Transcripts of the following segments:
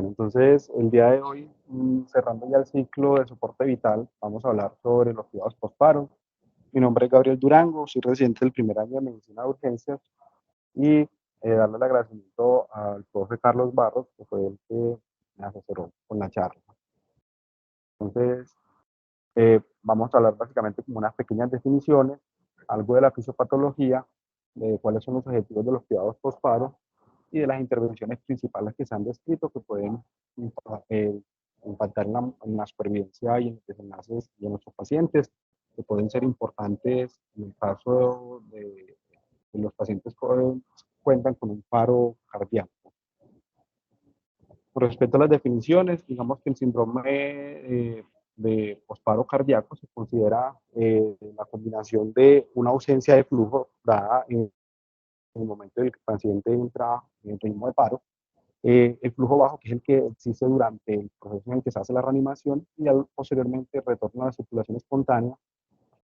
Bueno, entonces el día de hoy, cerrando ya el ciclo de soporte vital, vamos a hablar sobre los cuidados postparo. Mi nombre es Gabriel Durango, soy residente del primer año de medicina de urgencias y darle el agradecimiento al profe Carlos Barros, que fue el que me asesoró con la charla. Entonces, vamos a hablar básicamente como unas pequeñas definiciones, algo de la fisiopatología, de cuáles son los objetivos de los cuidados postparo y de las intervenciones principales que se han descrito que pueden eh, impactar en la supervivencia y en los desenlaces de nuestros pacientes, que pueden ser importantes en el caso de los pacientes que cuentan con un paro cardíaco. Con respecto a las definiciones, digamos que el síndrome de posparo cardíaco se considera la combinación de una ausencia de flujo dada en el momento en el que el paciente entra en el ritmo de paro, el flujo bajo, que es el que existe durante el proceso en el que se hace la reanimación, y posteriormente el retorno a la circulación espontánea.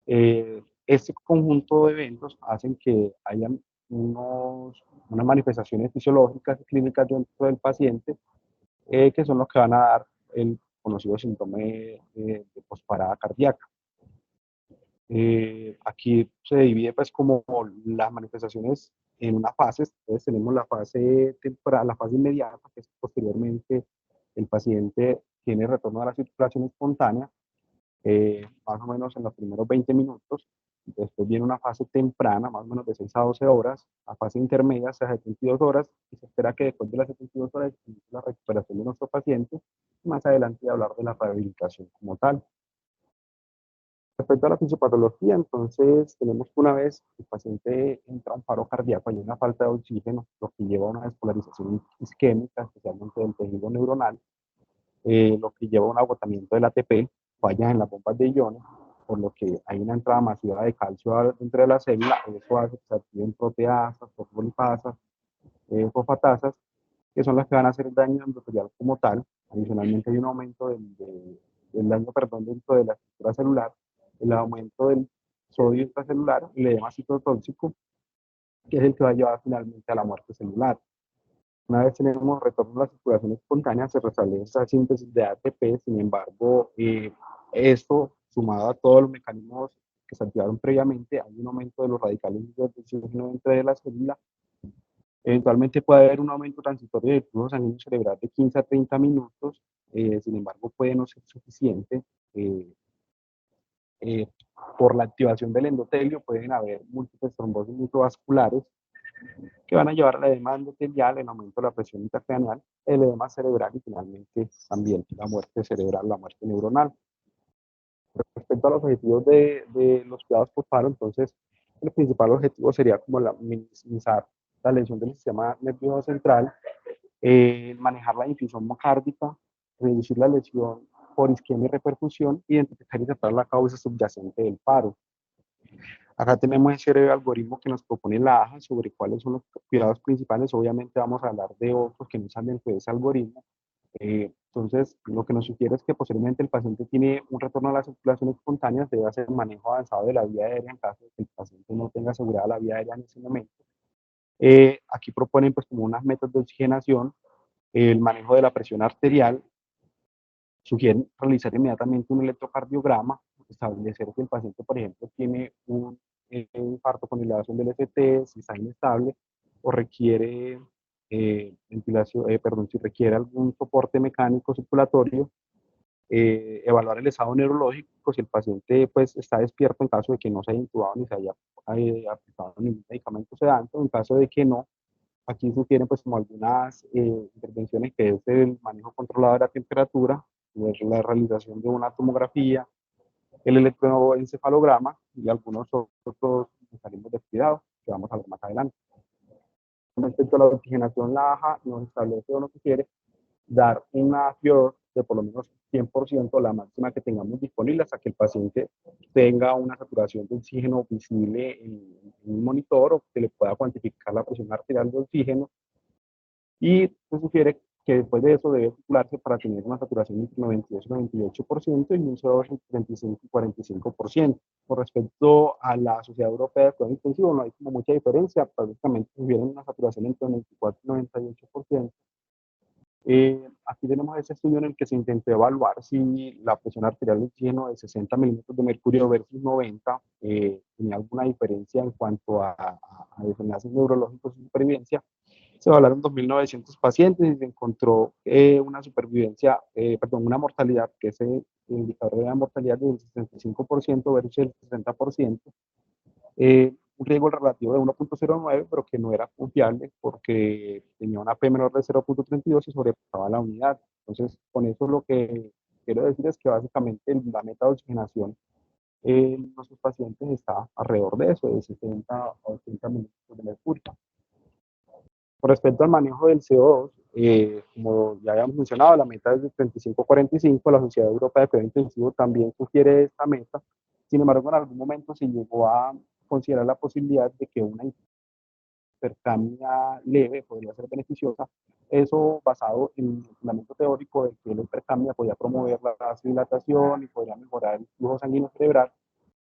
Este conjunto de eventos hacen que hayan unas manifestaciones fisiológicas y clínicas dentro del paciente, que son los que van a dar el conocido síndrome de posparada cardíaca. Aquí se divide pues como las manifestaciones en unas fases. Entonces tenemos la fase temporal, la fase inmediata, que es posteriormente el paciente tiene retorno a la circulación espontánea, más o menos en los primeros 20 minutos. Después viene una fase temprana, más o menos de 6 a 12 horas. La fase intermedia hasta 72 horas, y se espera que después de las 72 horas inicie la recuperación de nuestro paciente. Y más adelante hablar de la rehabilitación como tal. Respecto a la fisiopatología, entonces tenemos que una vez el paciente entra a un paro cardíaco, hay una falta de oxígeno, lo que lleva a una despolarización isquémica, especialmente del tejido neuronal, lo que lleva a un agotamiento del ATP, fallas en las bombas de iones, por lo que hay una entrada masiva de calcio entre las células. Eso hace que se activen proteasas, fosfolipasas, fosfatasas, que son las que van a hacer el daño endotelial como tal. Adicionalmente hay un aumento del daño, perdón, dentro de la estructura celular, el aumento del sodio intracelular, el edema citotóxico, que es el que va a llevar finalmente a la muerte celular. Una vez tenemos retorno a la circulación espontánea, se restablece esa síntesis de ATP. Sin embargo, esto sumado a todos los mecanismos que se activaron previamente, hay un aumento de los radicales de oxígeno dentro de la célula. Eventualmente puede haber un aumento transitorio del flujo sanguíneo cerebral de 15 a 30 minutos, sin embargo puede no ser suficiente. Eh, eh, por la activación del endotelio pueden haber múltiples trombosis microvasculares que van a llevar al edema endotelial, el aumento de la presión intracraneal, el edema cerebral y finalmente también la muerte cerebral, la muerte neuronal. Respecto a los objetivos de los cuidados postparo, entonces el principal objetivo sería como minimizar la lesión del sistema nervioso central, manejar la infusión mocárdica, reducir la lesión por isquemia y reperfusión, identificar y tratar la causa subyacente del paro. Acá tenemos ese algoritmo que nos propone la AJA sobre cuáles son los cuidados principales. Obviamente vamos a hablar de otros que no están dentro de ese algoritmo. Entonces, lo que nos sugiere es que posiblemente el paciente tiene un retorno a la circulación espontánea, se debe hacer un manejo avanzado de la vía aérea en caso de que el paciente no tenga asegurada la vía aérea en ese momento. Aquí proponen pues como unas metas de oxigenación, el manejo de la presión arterial, sugieren realizar inmediatamente un electrocardiograma, establecer si el paciente, por ejemplo, tiene un infarto con elevación del FT, si está inestable o requiere ventilación, perdón, si requiere algún soporte mecánico circulatorio, evaluar el estado neurológico, si el paciente pues está despierto en caso de que no se haya intubado ni se haya aplicado ningún medicamento sedante, en caso de que no, aquí sugieren pues como algunas intervenciones que es el manejo controlado de la temperatura, la realización de una tomografía, el electroencefalograma y algunos otros mecanismos de cuidado que vamos a ver más adelante. Respecto a la oxigenación, la AJA nos establece o nos sugiere dar una FIOR de por lo menos 100%, la máxima que tengamos disponible, hasta que el paciente tenga una saturación de oxígeno visible en un monitor o que le pueda cuantificar la presión arterial de oxígeno. Y se sugiere que después de eso debe circularse para tener una saturación entre 92 y 98% y un CO2 entre 35 y 45%. Con respecto a la Sociedad Europea de Cuidado Intensivo, no hay como mucha diferencia, prácticamente sugieren una saturación entre 94 y 98%. Aquí tenemos ese estudio en el que se intentó evaluar si la presión arterial de oxígeno de 60 milímetros de mercurio versus 90 tenía alguna diferencia en cuanto a desenlaces neurológicos y supervivencia. Se evaluaron 2.900 pacientes y se encontró una supervivencia, perdón, una mortalidad, que es el indicador de la mortalidad del 65% versus el 60%. Un riesgo relativo de 1.09, pero que no era confiable porque tenía una P menor de 0.32 y sobrepasaba la unidad. Entonces, con eso lo que quiero decir es que básicamente la meta de oxigenación en nuestros pacientes está alrededor de eso, de 60 a 80 milímetros de mercurio. Con respecto al manejo del CO2, como ya habíamos mencionado, la meta es de 35 a 45, la Sociedad Europea de Cuidado Intensivo también sugiere esta meta. Sin embargo, en algún momento se llegó a considerar la posibilidad de que una hipercamia leve podría ser beneficiosa, eso basado en el fundamento teórico de que la hipercamia podía promover la vasodilatación y podría mejorar el flujo sanguíneo cerebral.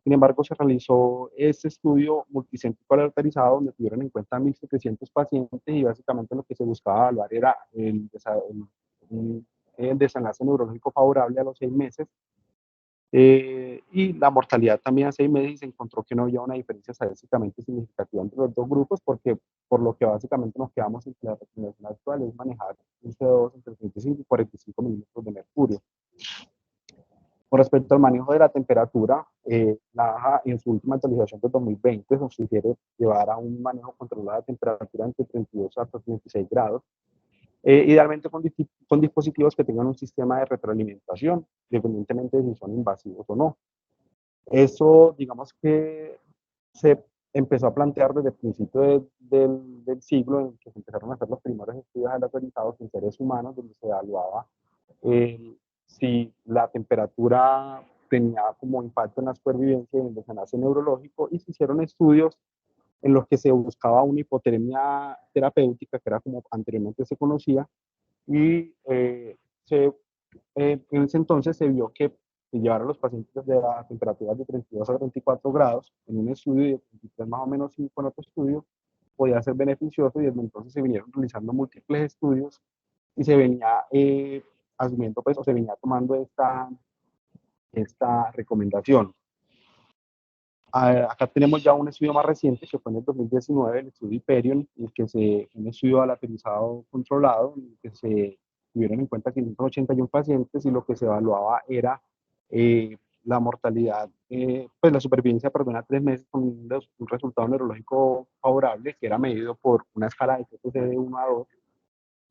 Sin embargo, se realizó este estudio multicéntrico aleatorizado donde tuvieron en cuenta 1.700 pacientes y básicamente lo que se buscaba evaluar era el desenlace neurológico favorable a los 6 meses y la mortalidad también a 6 meses, y se encontró que no había una diferencia estadísticamente significativa entre los dos grupos, porque por lo que básicamente nos quedamos en que la recomendación actual es manejar un CO2 entre 35 y 45 milímetros de mercurio. Con respecto al manejo de la temperatura, la AJA en su última actualización de 2020 nos sugiere llevar a un manejo controlado de temperatura entre 32 a 36 grados, idealmente con dispositivos que tengan un sistema de retroalimentación, independientemente de si son invasivos o no. Eso, digamos que se empezó a plantear desde el principio del siglo, en que se empezaron a hacer los primeros estudios aleatorizados en seres humanos, donde se evaluaba si la temperatura tenía como impacto en la supervivencia y en el desenlace neurológico, y se hicieron estudios en los que se buscaba una hipotermia terapéutica, que era como anteriormente se conocía, y en ese entonces se vio que llevar a los pacientes de la temperatura de 32 a 34 grados en un estudio y de 33 más o menos 5 en otro estudio podía ser beneficioso, y desde entonces se vinieron realizando múltiples estudios y se venía asumiendo, pues, o se venía tomando esta recomendación. Acá tenemos ya un estudio más reciente que fue en el 2019, el estudio Hyperion, en el que un estudio aleatorizado controlado, en el que se tuvieron en cuenta 581 pacientes y lo que se evaluaba era la mortalidad, pues la supervivencia, perdón, a 3 meses con un resultado neurológico favorable, que era medido por una escala de TTC de 1 a 2.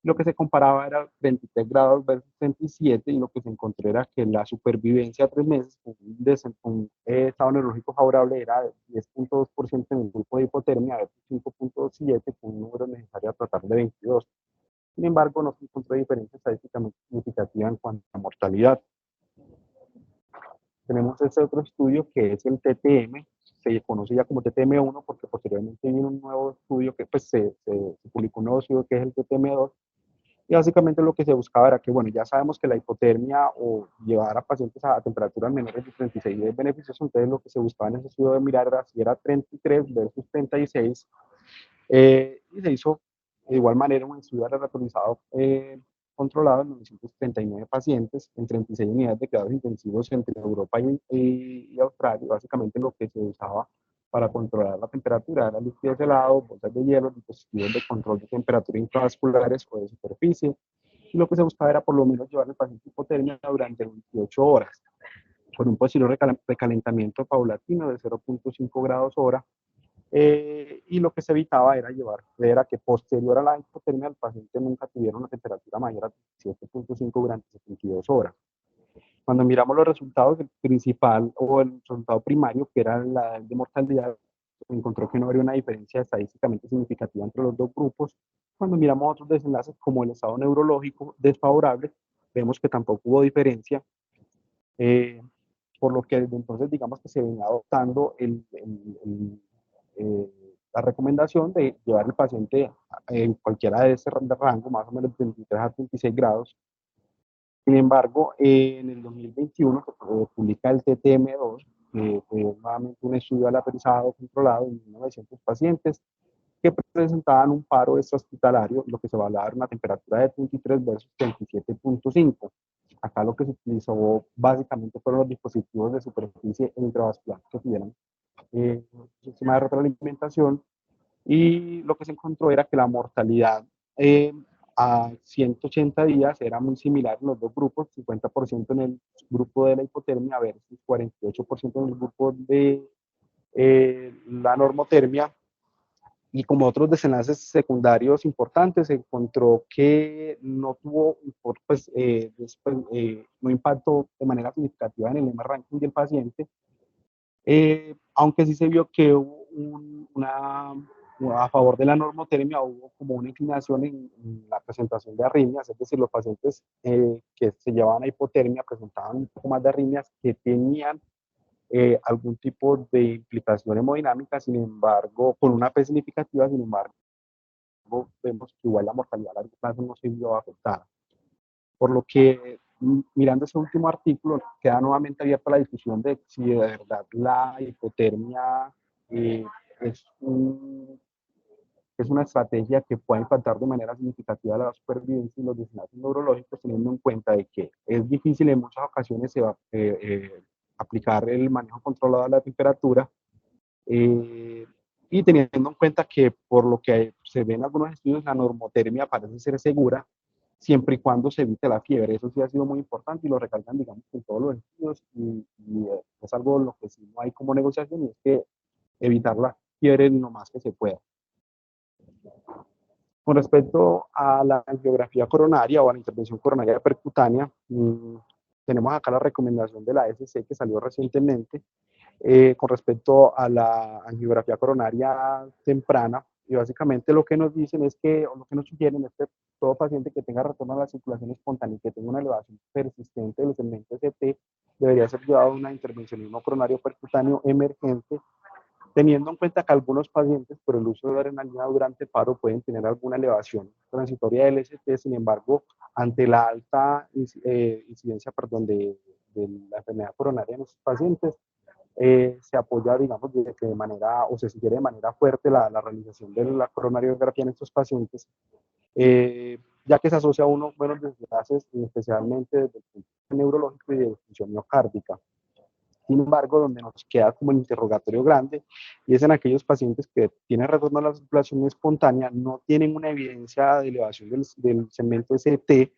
Lo que se comparaba era 23 grados versus 37, y lo que se encontró era que la supervivencia a 3 meses con un estado neurológico favorable era de 10.2% en el grupo de hipotermia versus 5.7 con un número necesario a tratar de 22. Sin embargo, no se encontró diferencia estadísticamente significativa en cuanto a mortalidad. Tenemos este otro estudio que es el TTM, se conoce ya como TTM1 porque posteriormente viene un nuevo estudio que pues se publicó un nuevo estudio que es el TTM2. Y básicamente lo que se buscaba era que, bueno, ya sabemos que la hipotermia o llevar a pacientes a temperaturas menores de 36 es beneficioso, entonces lo que se buscaba en ese estudio de mirar era si era 33 versus 36, y se hizo de igual manera un estudio relativizado controlado en 939 pacientes en 36 unidades de cuidados intensivos entre Europa y Australia. Básicamente lo que se usaba para controlar la temperatura era líquidos helados, bolsas de hielo, dispositivos de control de temperatura intravasculares o de superficie, y lo que se buscaba era por lo menos llevar al paciente hipotermia durante 28 horas, con un posterior recalentamiento paulatino de 0.5 grados hora, y lo que se evitaba era que posterior a la hipotermia el paciente nunca tuviera una temperatura mayor a 7.5 durante 72 horas. Cuando miramos los resultados, el principal o el resultado primario, que era la de mortalidad, se encontró que no había una diferencia estadísticamente significativa entre los dos grupos. Cuando miramos otros desenlaces como el estado neurológico desfavorable, vemos que tampoco hubo diferencia, por lo que desde entonces digamos que se venía adoptando la recomendación de llevar al paciente en cualquiera de ese rango, más o menos 23 a 36 grados. Sin embargo, en el 2021 se publica el TTM2, que fue nuevamente un estudio aleatorizado controlado en 1.900 pacientes, que presentaban un paro extrahospitalario, lo que se evaluaba era una temperatura de 33 versus 27.5. Acá lo que se utilizó básicamente fueron los dispositivos de superficie intravascular que tuvieran un sistema de retroalimentación, y lo que se encontró era que la mortalidad a 180 días era muy similar en los dos grupos, 50% en el grupo de la hipotermia versus 48% en el grupo de la normotermia. Y como otros desenlaces secundarios importantes, se encontró que no tuvo, pues, no impactó de manera significativa en el M ranking del paciente, aunque sí se vio que hubo a favor de la normotermia, hubo como una inclinación en la presentación de arritmias, es decir, los pacientes que se llevaban a hipotermia presentaban un poco más de arritmias que tenían algún tipo de implicación hemodinámica, sin embargo, con una P significativa, sin embargo, vemos que igual la mortalidad a largo plazo no se vio afectada. Por lo que, mirando ese último artículo, queda nuevamente abierta la discusión de si de verdad la hipotermia eh, es, es una estrategia que puede impactar de manera significativa la supervivencia y los desenlaces neurológicos, teniendo en cuenta de que es difícil en muchas ocasiones aplicar el manejo controlado de la temperatura, eh, y teniendo en cuenta que por lo que se ve en algunos estudios, la normotermia parece ser segura siempre y cuando se evite la fiebre. Eso sí ha sido muy importante y lo recalcan, digamos, en todos los estudios, y es algo en lo que sí no hay como negociación, y es que evitar la fiebre lo más que se pueda. Con respecto a la angiografía coronaria o a la intervención coronaria percutánea, tenemos acá la recomendación de la ASC que salió recientemente con respecto a la angiografía coronaria temprana, y básicamente lo que nos dicen es que, o lo que nos sugieren es que todo paciente que tenga retorno a la circulación espontánea y que tenga una elevación persistente del segmento ST debería ser llevado a una intervencionismo coronario percutáneo emergente, teniendo en cuenta que algunos pacientes por el uso de adrenalina durante el paro pueden tener alguna elevación transitoria del ST. Sin embargo, ante la alta incidencia de la enfermedad coronaria en estos pacientes, se apoya, digamos, de manera, o se sugiere de manera fuerte la realización de la coronariografía en estos pacientes, ya que se asocia a unos buenos deslaces, especialmente desde el punto neurológico y de función miocárdica. Sin embargo, donde nos queda como el interrogatorio grande, y es en aquellos pacientes que tienen retorno a la circulación espontánea, no tienen una evidencia de elevación del segmento ST,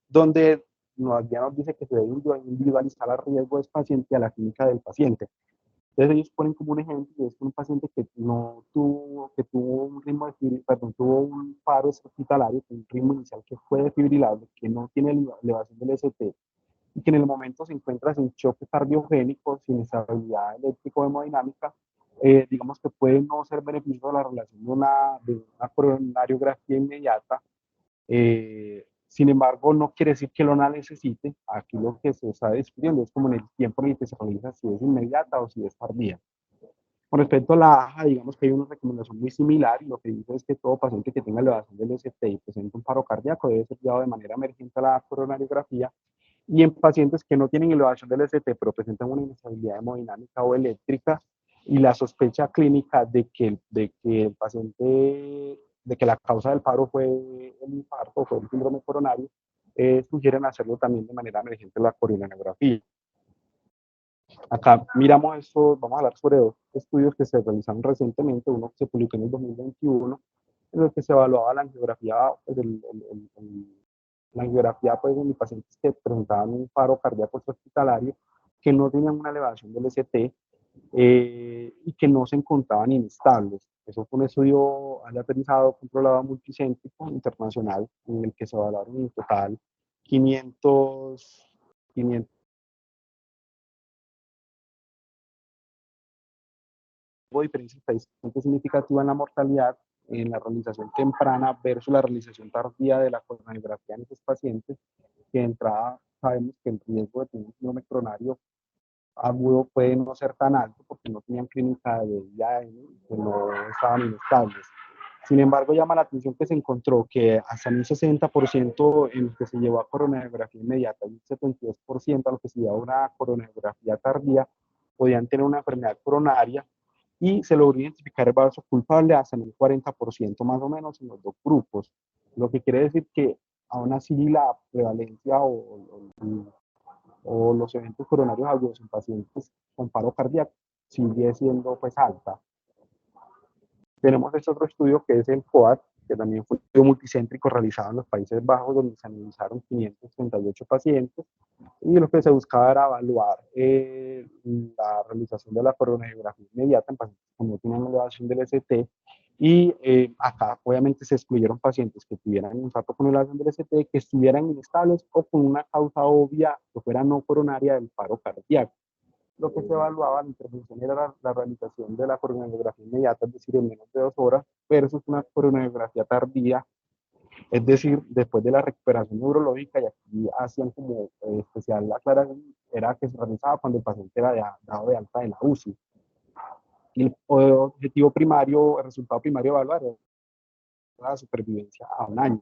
donde ya nos dice que se debe individualizar el riesgo del paciente y a la clínica del paciente. Entonces ellos ponen como un ejemplo, y es un paciente que no tuvo, que tuvo un ritmo de tuvo un paro hospitalario, un ritmo inicial que fue defibrilable, que no tiene elevación del ST, y que en el momento se encuentra sin choque cardiogénico, sin estabilidad eléctrico-hemodinámica, digamos que puede no ser beneficioso la relación de una coronariografía inmediata. Sin embargo, no quiere decir que lo necesite. Aquí lo que se está discutiendo es como en el tiempo en el que se realiza, si es inmediata o si es tardía. Con respecto a la AJA, digamos que hay una recomendación muy similar, y lo que dice es que todo paciente que tenga elevación del ST y presente un paro cardíaco debe ser llevado de manera emergente a la coronariografía, y en pacientes que no tienen elevación del ST pero presentan una inestabilidad hemodinámica o eléctrica y la sospecha clínica de que el paciente, de que la causa del paro fue el infarto, fue el síndrome coronario, sugieren hacerlo también de manera emergente la coronariografía. Acá miramos esto, vamos a hablar sobre dos estudios que se realizaron recientemente, uno que se publicó en el 2021, en el que se evaluaba la angiografía, pues, la angiografía, pues, en pacientes que presentaban un paro cardíaco hospitalario, que no tenían una elevación del ST, y que no se encontraban inestables. Eso fue un estudio aleatorizado, controlado, multicéntrico, internacional, en el que se evaluaron en total 500 diferencia estadísticamente significativa en la mortalidad en la realización temprana versus la realización tardía de la coronariografía en estos pacientes, que de entrada sabemos que el riesgo de tener un síndrome coronario agudo puede no ser tan alto porque no tenían clínica de IAM, que no estaban inestables. Sin embargo, llama la atención que se encontró que hasta un 60% en los que se llevó a coronariografía inmediata y un 72% a los que se llevó a una coronariografía tardía podían tener una enfermedad coronaria, y se logró identificar el vaso culpable hasta en un 40% más o menos en los dos grupos, lo que quiere decir que aún así la prevalencia o los eventos coronarios agudos en pacientes con paro cardíaco sigue siendo pues alta. Tenemos este otro estudio que es el COAT, que también fue un estudio multicéntrico realizado en los Países Bajos, donde se analizaron 538 pacientes y lo que se buscaba era evaluar la realización de la coronariografía inmediata en pacientes que no tenían elevación del ST y acá obviamente se excluyeron pacientes que tuvieran infarto con elevación del ST, que estuvieran inestables o con una causa obvia que fuera no coronaria del paro cardíaco. Lo que se evaluaba la intervención era la realización de la coronariografía inmediata, es decir, en menos de 2 horas, versus una coronariografía tardía, es decir, después de la recuperación neurológica, y aquí hacían como especial aclaración, era que se realizaba cuando el paciente era dado de alta de la UCI. Y el objetivo primario, el resultado primario de evaluar era la supervivencia a un año.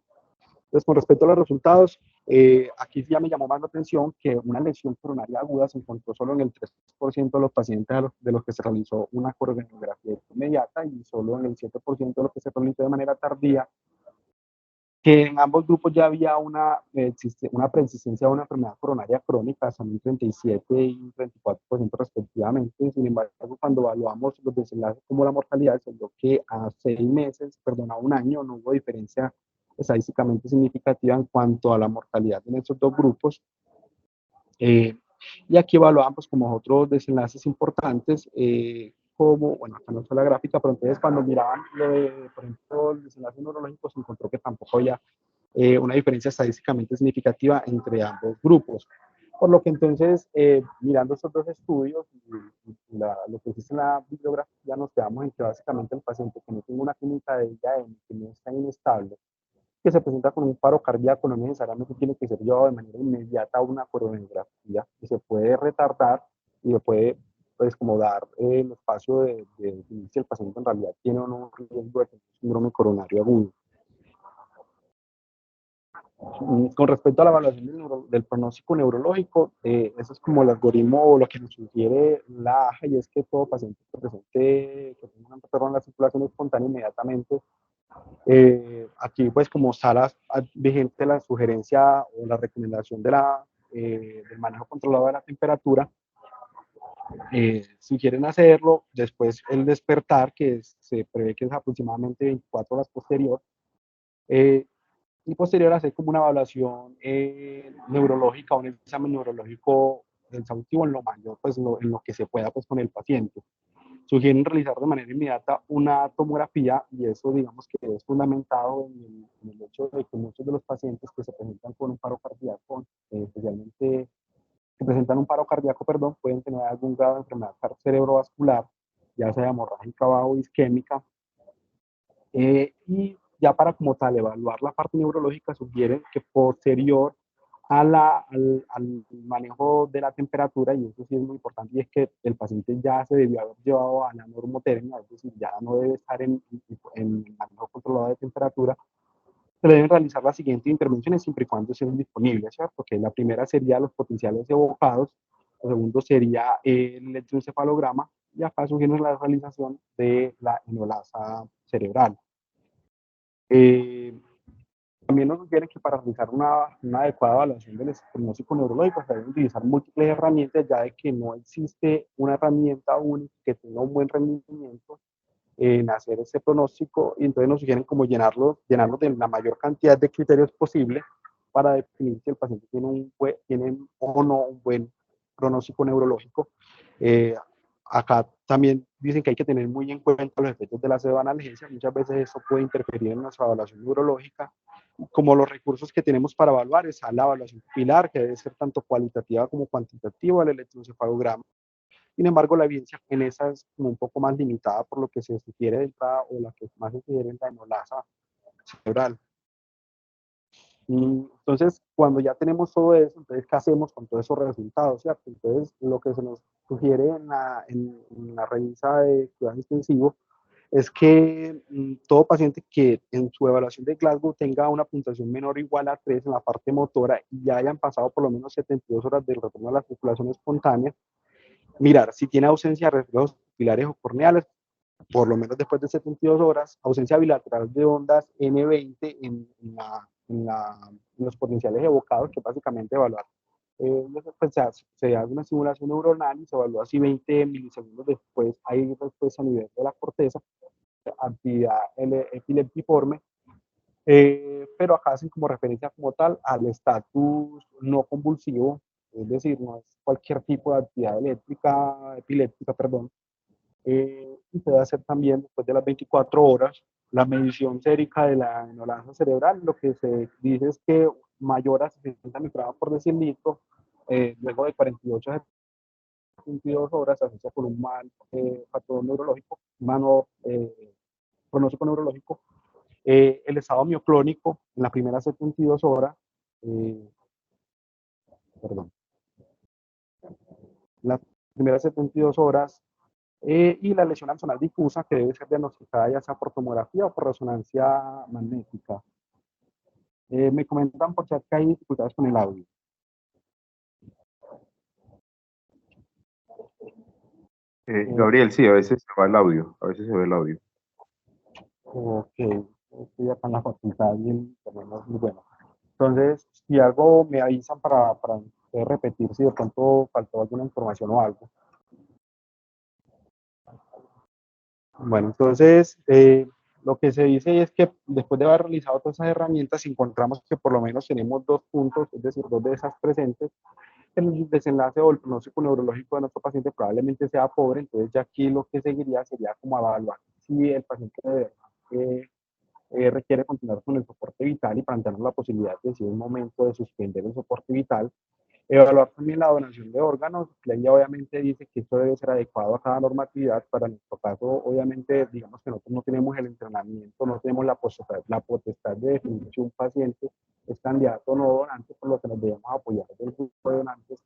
Entonces, con respecto a los resultados, aquí ya me llamó más la atención que una lesión coronaria aguda se encontró solo en el 3% de los pacientes de los que se realizó una coronariografía inmediata y solo en el 7% de los que se realizó de manera tardía, que en ambos grupos ya había una preexistencia de una enfermedad coronaria crónica, son un 37 y un 34% respectivamente. Sin embargo, cuando evaluamos los desenlaces como la mortalidad, se vio que a 6 meses, perdón, a un año, no hubo diferencia estadísticamente significativa en cuanto a la mortalidad en estos dos grupos. Y aquí evaluamos como otros desenlaces importantes, como, bueno, acá no está la gráfica, pero entonces cuando miraban lo de, por ejemplo, el desenlace neurológico, se encontró que tampoco había una diferencia estadísticamente significativa entre ambos grupos. Por lo que entonces, mirando estos dos estudios, lo que existe en la bibliografía, nos quedamos en que básicamente el paciente que no tiene una clínica de IAM, que no está inestable, que se presenta con un paro cardíaco, no necesariamente tiene que ser llevado de manera inmediata a una coronariografía, que se puede retardar y le puede pues como dar el espacio de definir si el paciente en realidad tiene o no un riesgo de tener síndrome coronario agudo. Con respecto a la evaluación del pronóstico neurológico, eso es como el algoritmo o lo que nos sugiere la AJA, y es que todo paciente que presente que tenga un retorno en la circulación espontánea inmediatamente, aquí pues como está vigente la sugerencia o la recomendación del manejo controlado de la temperatura, sugieren hacerlo, después el despertar, se prevé que es aproximadamente 24 horas posterior, y posterior hacer como una evaluación neurológica, un examen neurológico exhaustivo en lo mayor, pues en lo que se pueda pues con el paciente. Sugieren realizar de manera inmediata una tomografía y eso digamos que es fundamentado en el hecho de que muchos de los pacientes que se presentan con un paro cardíaco, especialmente que presentan un paro cardíaco, perdón, pueden tener algún grado de enfermedad cerebrovascular, ya sea hemorrágica o isquémica, y ya para como tal evaluar la parte neurológica sugieren que posterior al manejo de la temperatura, y eso sí es muy importante, y es que el paciente ya se debió haber llevado a la normotermia, es decir, ya no debe estar en manejo controlado de temperatura, se le deben realizar las siguientes intervenciones siempre y cuando sean disponibles, ¿cierto? Que la primera sería los potenciales evocados, lo segundo sería el electroencefalograma, y acá sugieren la realización de la enolasa cerebral. Eh, También nos sugieren que para realizar una adecuada evaluación del pronóstico neurológico se deben utilizar múltiples herramientas, ya de que no existe una herramienta única que tenga un buen rendimiento en hacer ese pronóstico, y entonces nos sugieren como llenarlo de la mayor cantidad de criterios posible para definir si el paciente tiene o no un buen pronóstico neurológico. Eh, Acá también dicen que hay que tener muy en cuenta los efectos de la pseudoanalgesia, muchas veces eso puede interferir en nuestra evaluación neurológica, como los recursos que tenemos para evaluar es la evaluación pupilar, que debe ser tanto cualitativa como cuantitativa, el electroencefalograma. Sin embargo, la evidencia en esa es como un poco más limitada por lo que se sugiere de entrada, o la que más se sugiere en la enolasa cerebral. Entonces, cuando ya tenemos todo eso, entonces, ¿qué hacemos con todos esos resultados? ¿Cierto? Entonces, lo que se nos sugiere en la revista de cuidados intensivos es que todo paciente que en su evaluación de Glasgow tenga una puntuación menor o igual a 3 en la parte motora y ya hayan pasado por lo menos 72 horas del retorno a la circulación espontánea, mirar si tiene ausencia de reflejos pupilares o corneales, por lo menos después de 72 horas, ausencia bilateral de ondas N20 en los potenciales evocados, que básicamente evaluar. Pues se hace una simulación neuronal y se evalúa si 20 milisegundos después hay respuesta a nivel de la corteza, actividad epileptiforme, pero acá hacen como referencia como tal al estatus no convulsivo, es decir, no es cualquier tipo de actividad epiléptica, perdón, y se debe hacer también después de las 24 horas la medición sérica de la enolanza cerebral. Lo que se dice es que mayor a 60 microgramos por decilitro, luego de 48 a 72 horas, se asocia con un mal patrón neurológico, pronóstico neurológico. El estado mioclónico en las primeras 72 horas, eh, perdón, las primeras 72 horas, y la lesión axonal difusa, que debe ser diagnosticada ya sea por tomografía o por resonancia magnética. Me comentan por chat que hay dificultades con el audio. Gabriel, sí, a veces se va el audio, a veces se ve el audio. Ok, estoy acá en la facultad y el internet no es muy bueno. Entonces, si algo me avisan para repetir si de pronto faltó alguna información o algo. Bueno, entonces, lo que se dice es que después de haber realizado todas esas herramientas, encontramos que por lo menos tenemos dos puntos, es decir, dos de esas presentes. El desenlace o el pronóstico neurológico de nuestro paciente probablemente sea pobre, entonces ya aquí lo que seguiría sería como evaluar si el paciente de verdad requiere continuar con el soporte vital y plantearnos la posibilidad de si es momento de suspender el soporte vital. Evaluar también la donación de órganos. La ley obviamente dice que esto debe ser adecuado a cada normatividad. Para nuestro caso, obviamente, digamos que nosotros no tenemos el entrenamiento, no tenemos la potestad de definir si un paciente es candidato o no donante, por lo que nos debemos apoyar del grupo de donantes.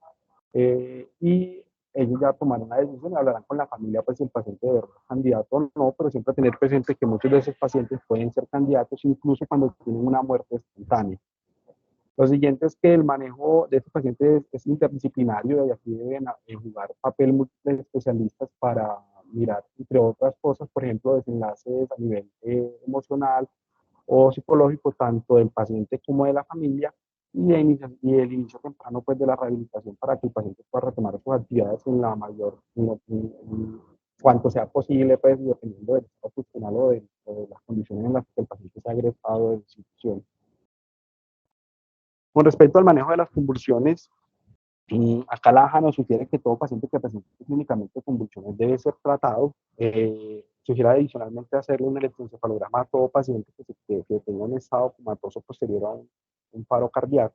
Y ellos ya tomarán la decisión y hablarán con la familia, pues si el paciente de verdad es candidato o no, pero siempre tener presente que muchos de esos pacientes pueden ser candidatos incluso cuando tienen una muerte espontánea. Lo siguiente es que el manejo de estos pacientes es interdisciplinario y aquí deben jugar papel múltiples especialistas para mirar, entre otras cosas, por ejemplo, desenlaces a nivel emocional o psicológico, tanto del paciente como de la familia, y el inicio temprano pues, de la rehabilitación para que el paciente pueda retomar sus actividades en la mayor, en cuanto sea posible, pues, dependiendo del estado funcional o de las condiciones en las que el paciente se ha egresado de la institución. Con respecto al manejo de las convulsiones, acá la AJA nos sugiere que todo paciente que presente clínicamente convulsiones debe ser tratado. Sugiere adicionalmente hacerle un electroencefalograma a todo paciente que tenga un estado comatoso posterior a un paro cardíaco.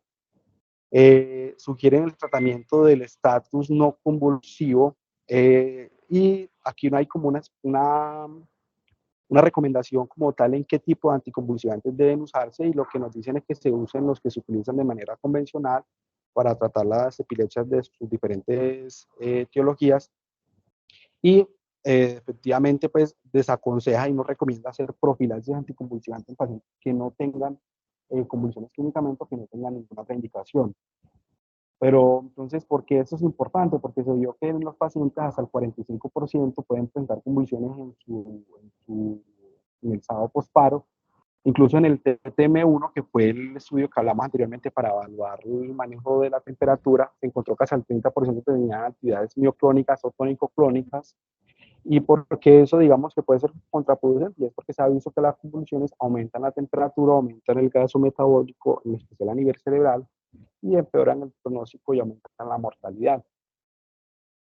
Sugieren el tratamiento del estatus no convulsivo, y aquí no hay como una recomendación como tal en qué tipo de anticonvulsivantes deben usarse, y lo que nos dicen es que se usen los que se utilizan de manera convencional para tratar las epilepsias de sus diferentes etiologías, y efectivamente pues desaconseja y no recomienda hacer profilaxis anticonvulsivante en pacientes que no tengan convulsiones clínicamente o que no tengan ninguna otra indicación. Pero entonces, ¿por qué eso es importante? Porque se vio que en los pacientes hasta el 45% pueden presentar convulsiones en el estado postparo. Incluso en el TTM1, que fue el estudio que hablamos anteriormente para evaluar el manejo de la temperatura, se encontró que hasta el 30% tenían actividades mioclónicas o tónico-clónicas. ¿Y por qué eso, digamos, que puede ser contraproducente? Y es porque se ha visto que las convulsiones aumentan la temperatura, aumentan el gasto metabólico, en especial a nivel cerebral, y empeoran el pronóstico y aumentan la mortalidad.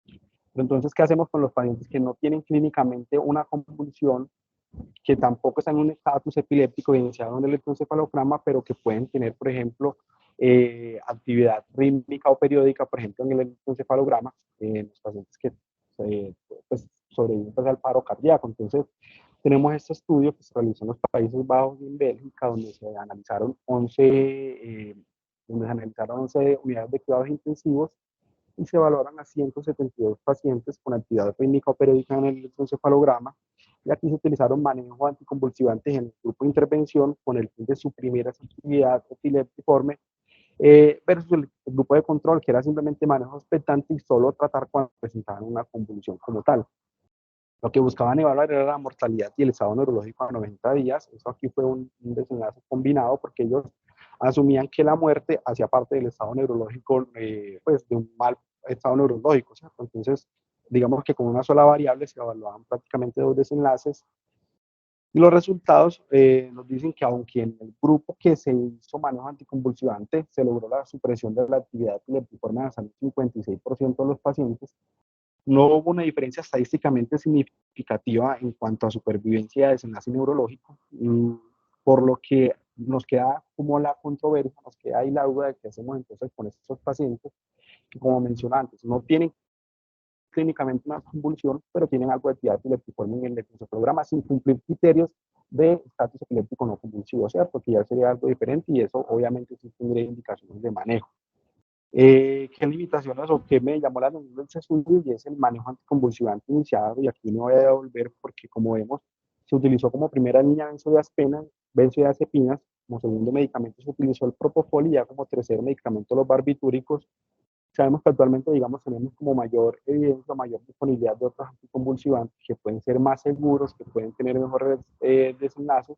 Pero entonces, ¿qué hacemos con los pacientes que no tienen clínicamente una convulsión, que tampoco están en un estatus epiléptico iniciado en el electroencefalograma, pero que pueden tener, por ejemplo, actividad rítmica o periódica, por ejemplo, en el electroencefalograma, los pacientes que pues, sobreviven pues, al paro cardíaco? Entonces, tenemos este estudio que se realizó en los Países Bajos y en Bélgica, donde se analizaron 11 unidades de cuidados intensivos y se valoran a 172 pacientes con actividad rítmica o periódica en el electroencefalograma. Y aquí se utilizaron manejos anticonvulsivantes en el grupo de intervención con el fin de suprimir esa actividad epiléptiforme, versus el grupo de control, que era simplemente manejo expectante y solo tratar cuando presentaban una convulsión como tal. Lo que buscaban evaluar era la mortalidad y el estado neurológico a 90 días. Eso aquí fue un desenlace combinado porque ellos asumían que la muerte hacía parte del estado neurológico, pues de un mal estado neurológico, ¿cierto? Entonces, digamos que con una sola variable se evaluaban prácticamente dos desenlaces. Y los resultados nos dicen que aunque en el grupo que se hizo manejo anticonvulsivante se logró la supresión de la actividad epiléptiforme hasta el 56% de los pacientes, no hubo una diferencia estadísticamente significativa en cuanto a supervivencia de desenlace neurológico, por lo que nos queda como la controversia, nos queda ahí la duda de qué hacemos entonces con estos pacientes que, como mencioné antes, no tienen clínicamente una convulsión, pero tienen algo de actividad epiléptiforme en el electroencefalograma sin cumplir criterios de estatus epiléptico no convulsivo, ¿cierto? Que ya sería algo diferente y eso obviamente sí tendría indicaciones de manejo. ¿Qué limitaciones o qué me llamó la atención del estudio? Y es el manejo anticonvulsivante iniciado, y aquí me voy a devolver porque, como vemos, se utilizó como primera línea benzodiazepinas, como segundo medicamento se utilizó el propofol y ya como tercer medicamento los barbitúricos. Sabemos que actualmente, digamos, tenemos como mayor evidencia, mayor disponibilidad de otros anticonvulsivantes que pueden ser más seguros, que pueden tener mejores desenlaces,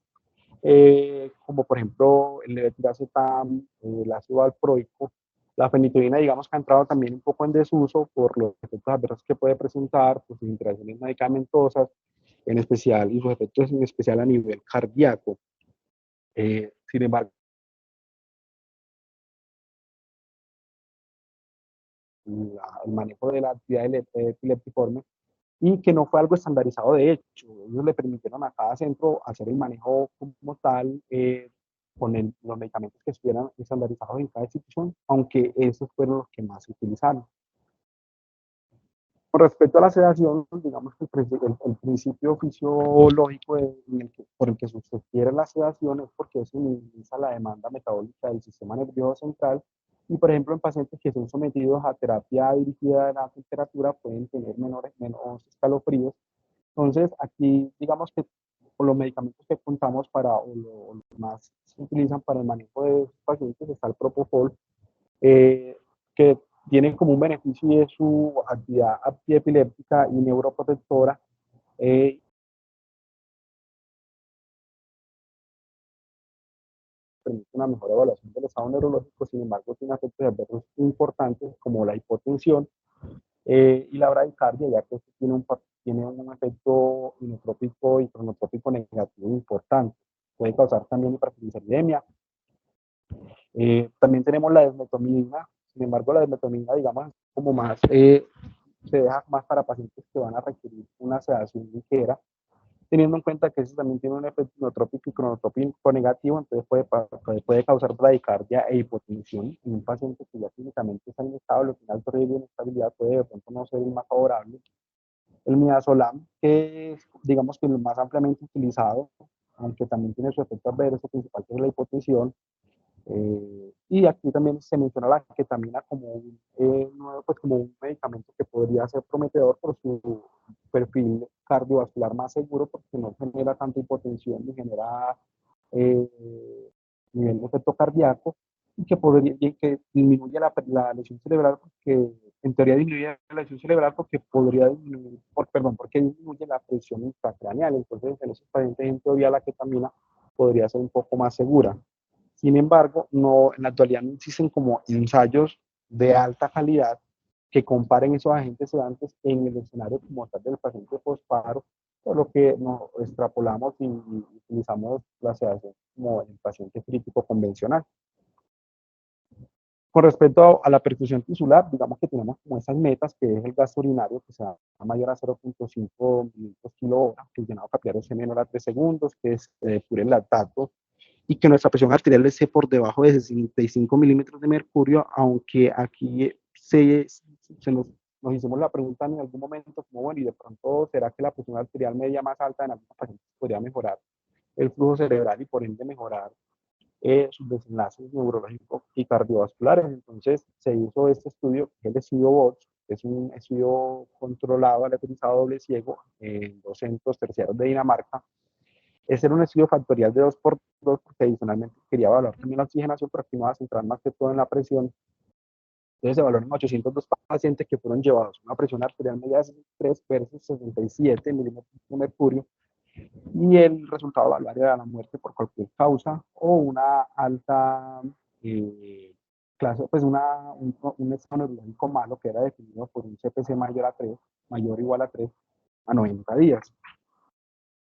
como por ejemplo el levetiracetam, el ácido valproico. La fenitoína, digamos que ha entrado también un poco en desuso por los efectos adversos que puede presentar, por sus interacciones medicamentosas, en especial, y sus efectos en especial a nivel cardíaco. Sin embargo, el manejo de la actividad epileptiforme, y que no fue algo estandarizado de hecho. Ellos le permitieron a cada centro hacer el manejo como tal, con los medicamentos que estuvieran estandarizados en cada institución, aunque esos fueron los que más se utilizaron. Con respecto a la sedación, digamos que el principio fisiológico por el que se sugiere la sedación es porque eso minimiza la demanda metabólica del sistema nervioso central, y por ejemplo en pacientes que son sometidos a terapia dirigida a la temperatura pueden tener menos escalofríos. Entonces aquí digamos que por los medicamentos que contamos o los más se utilizan para el manejo de estos pacientes está el propofol, que tienen como un beneficio de su actividad antiepiléptica y neuroprotectora, permite una mejor evaluación del estado neurológico. Sin embargo tiene efectos adversos importantes como la hipotensión y la bradicardia, ya que tiene un efecto inotrópico y cronotrópico negativo importante. Puede causar también hipertrigliceridemia. También tenemos la desmetomidina. Sin embargo, la desmetomidina, digamos, como más, se deja más para pacientes que van a requerir una sedación ligera, teniendo en cuenta que ese también tiene un efecto inotrópico y cronotrópico negativo, entonces puede causar bradicardia e hipotensión en un paciente que ya clínicamente está inestable, tiene alto riesgo de inestabilidad, puede de pronto no ser el más favorable. El midazolam, que es, digamos, que el más ampliamente utilizado, aunque también tiene su efecto adverso principal, que es la hipotensión. Y aquí también se menciona la ketamina como pues como un medicamento que podría ser prometedor por su perfil cardiovascular más seguro, porque no genera tanta hipotensión ni genera eh, nivel de efecto cardíaco, y que disminuye la lesión cerebral, porque en teoría disminuye la lesión cerebral porque podría disminuir, porque disminuye la presión intracraneal. Entonces en esos pacientes en teoría la ketamina podría ser un poco más segura. Sin embargo, no, en la actualidad no existen como ensayos de alta calidad que comparen esos agentes sedantes en el escenario como tal del paciente postparo, por lo que nos extrapolamos y utilizamos la sedación como el paciente crítico convencional. Con respecto a la perfusión tisular, digamos que tenemos como esas metas, que es el gasto urinario que sea mayor a 0.5 mililitros kilo hora, que el llenado capilar sea menor a 3 segundos, que es pure el lactato, y que nuestra presión arterial esté por debajo de 65 milímetros de mercurio, aunque aquí nos hicimos la pregunta en algún momento, como bueno, y de pronto, ¿será que la presión arterial media más alta en algunos pacientes podría mejorar el flujo cerebral y por ende mejorar sus desenlaces neurológicos y cardiovasculares? Entonces se hizo este estudio, que es el estudio BOTS, es un estudio controlado, aleatorizado, doble ciego, en dos centros terciarios de Dinamarca. Ese era un estudio factorial de 2x2, porque adicionalmente quería evaluar también la oxigenación, pero aquí me voy a centrar más que todo en la presión. Entonces se evaluaron 802 pacientes que fueron llevados a una presión arterial media de 63 versus 67 milímetros de mercurio, y el resultado evaluar era la muerte por cualquier causa o una alta clase, pues un estado neurológico malo que era definido por un CPC mayor a 3, mayor o igual a 3, a 90 días.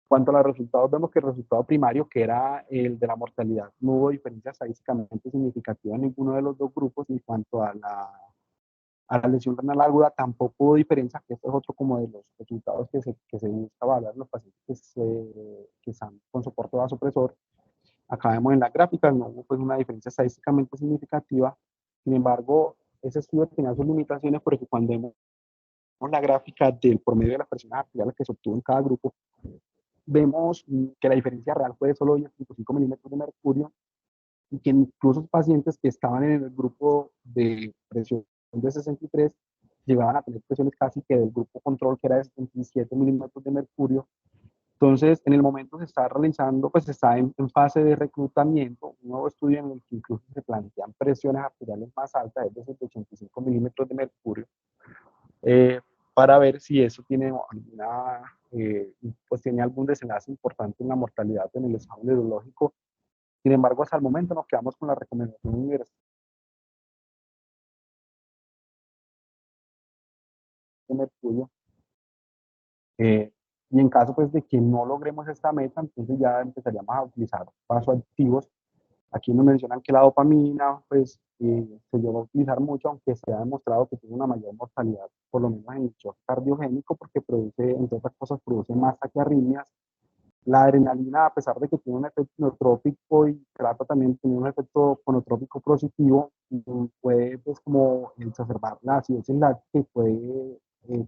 Cuanto a los resultados, vemos que el resultado primario, que era el de la mortalidad, no hubo diferencia estadísticamente significativa en ninguno de los dos grupos. En cuanto a la lesión renal aguda, tampoco hubo diferencia, que esto es otro como de los resultados que se busca evaluar en los pacientes que están con soporte vasopresor. Acá vemos en la gráfica, no hubo pues una diferencia estadísticamente significativa. Sin embargo, ese estudio tenía sus limitaciones, porque cuando vemos la gráfica del promedio de las presiones arteriales que se obtuvo en cada grupo, vemos que la diferencia real fue de solo 10.5 milímetros de mercurio, y que incluso pacientes que estaban en el grupo de presión de 63 llegaban a tener presiones casi que del grupo control, que era de 77 milímetros de mercurio. Entonces, en el momento se está realizando, pues está en fase de reclutamiento, un nuevo estudio en el que incluso se plantean presiones arteriales más altas, es decir, de 85 milímetros de mercurio, para ver si eso tiene alguna, pues tiene algún desenlace importante en la mortalidad en el estado neurológico. Sin embargo, hasta el momento nos quedamos con la recomendación universal de mercurio. Y en caso pues de que no logremos esta meta, entonces ya empezaríamos a utilizar vasoactivos. Aquí nos mencionan que la dopamina pues se llegó a utilizar mucho, aunque se ha demostrado que tiene una mayor mortalidad, por lo menos en el shock cardiogénico, porque produce, entre otras cosas, produce más taquiarritmias. La adrenalina, a pesar de que tiene un efecto neotrópico y trata también de tener un efecto conotrópico positivo, puede pues como exacerbar la acidosis láctica y puede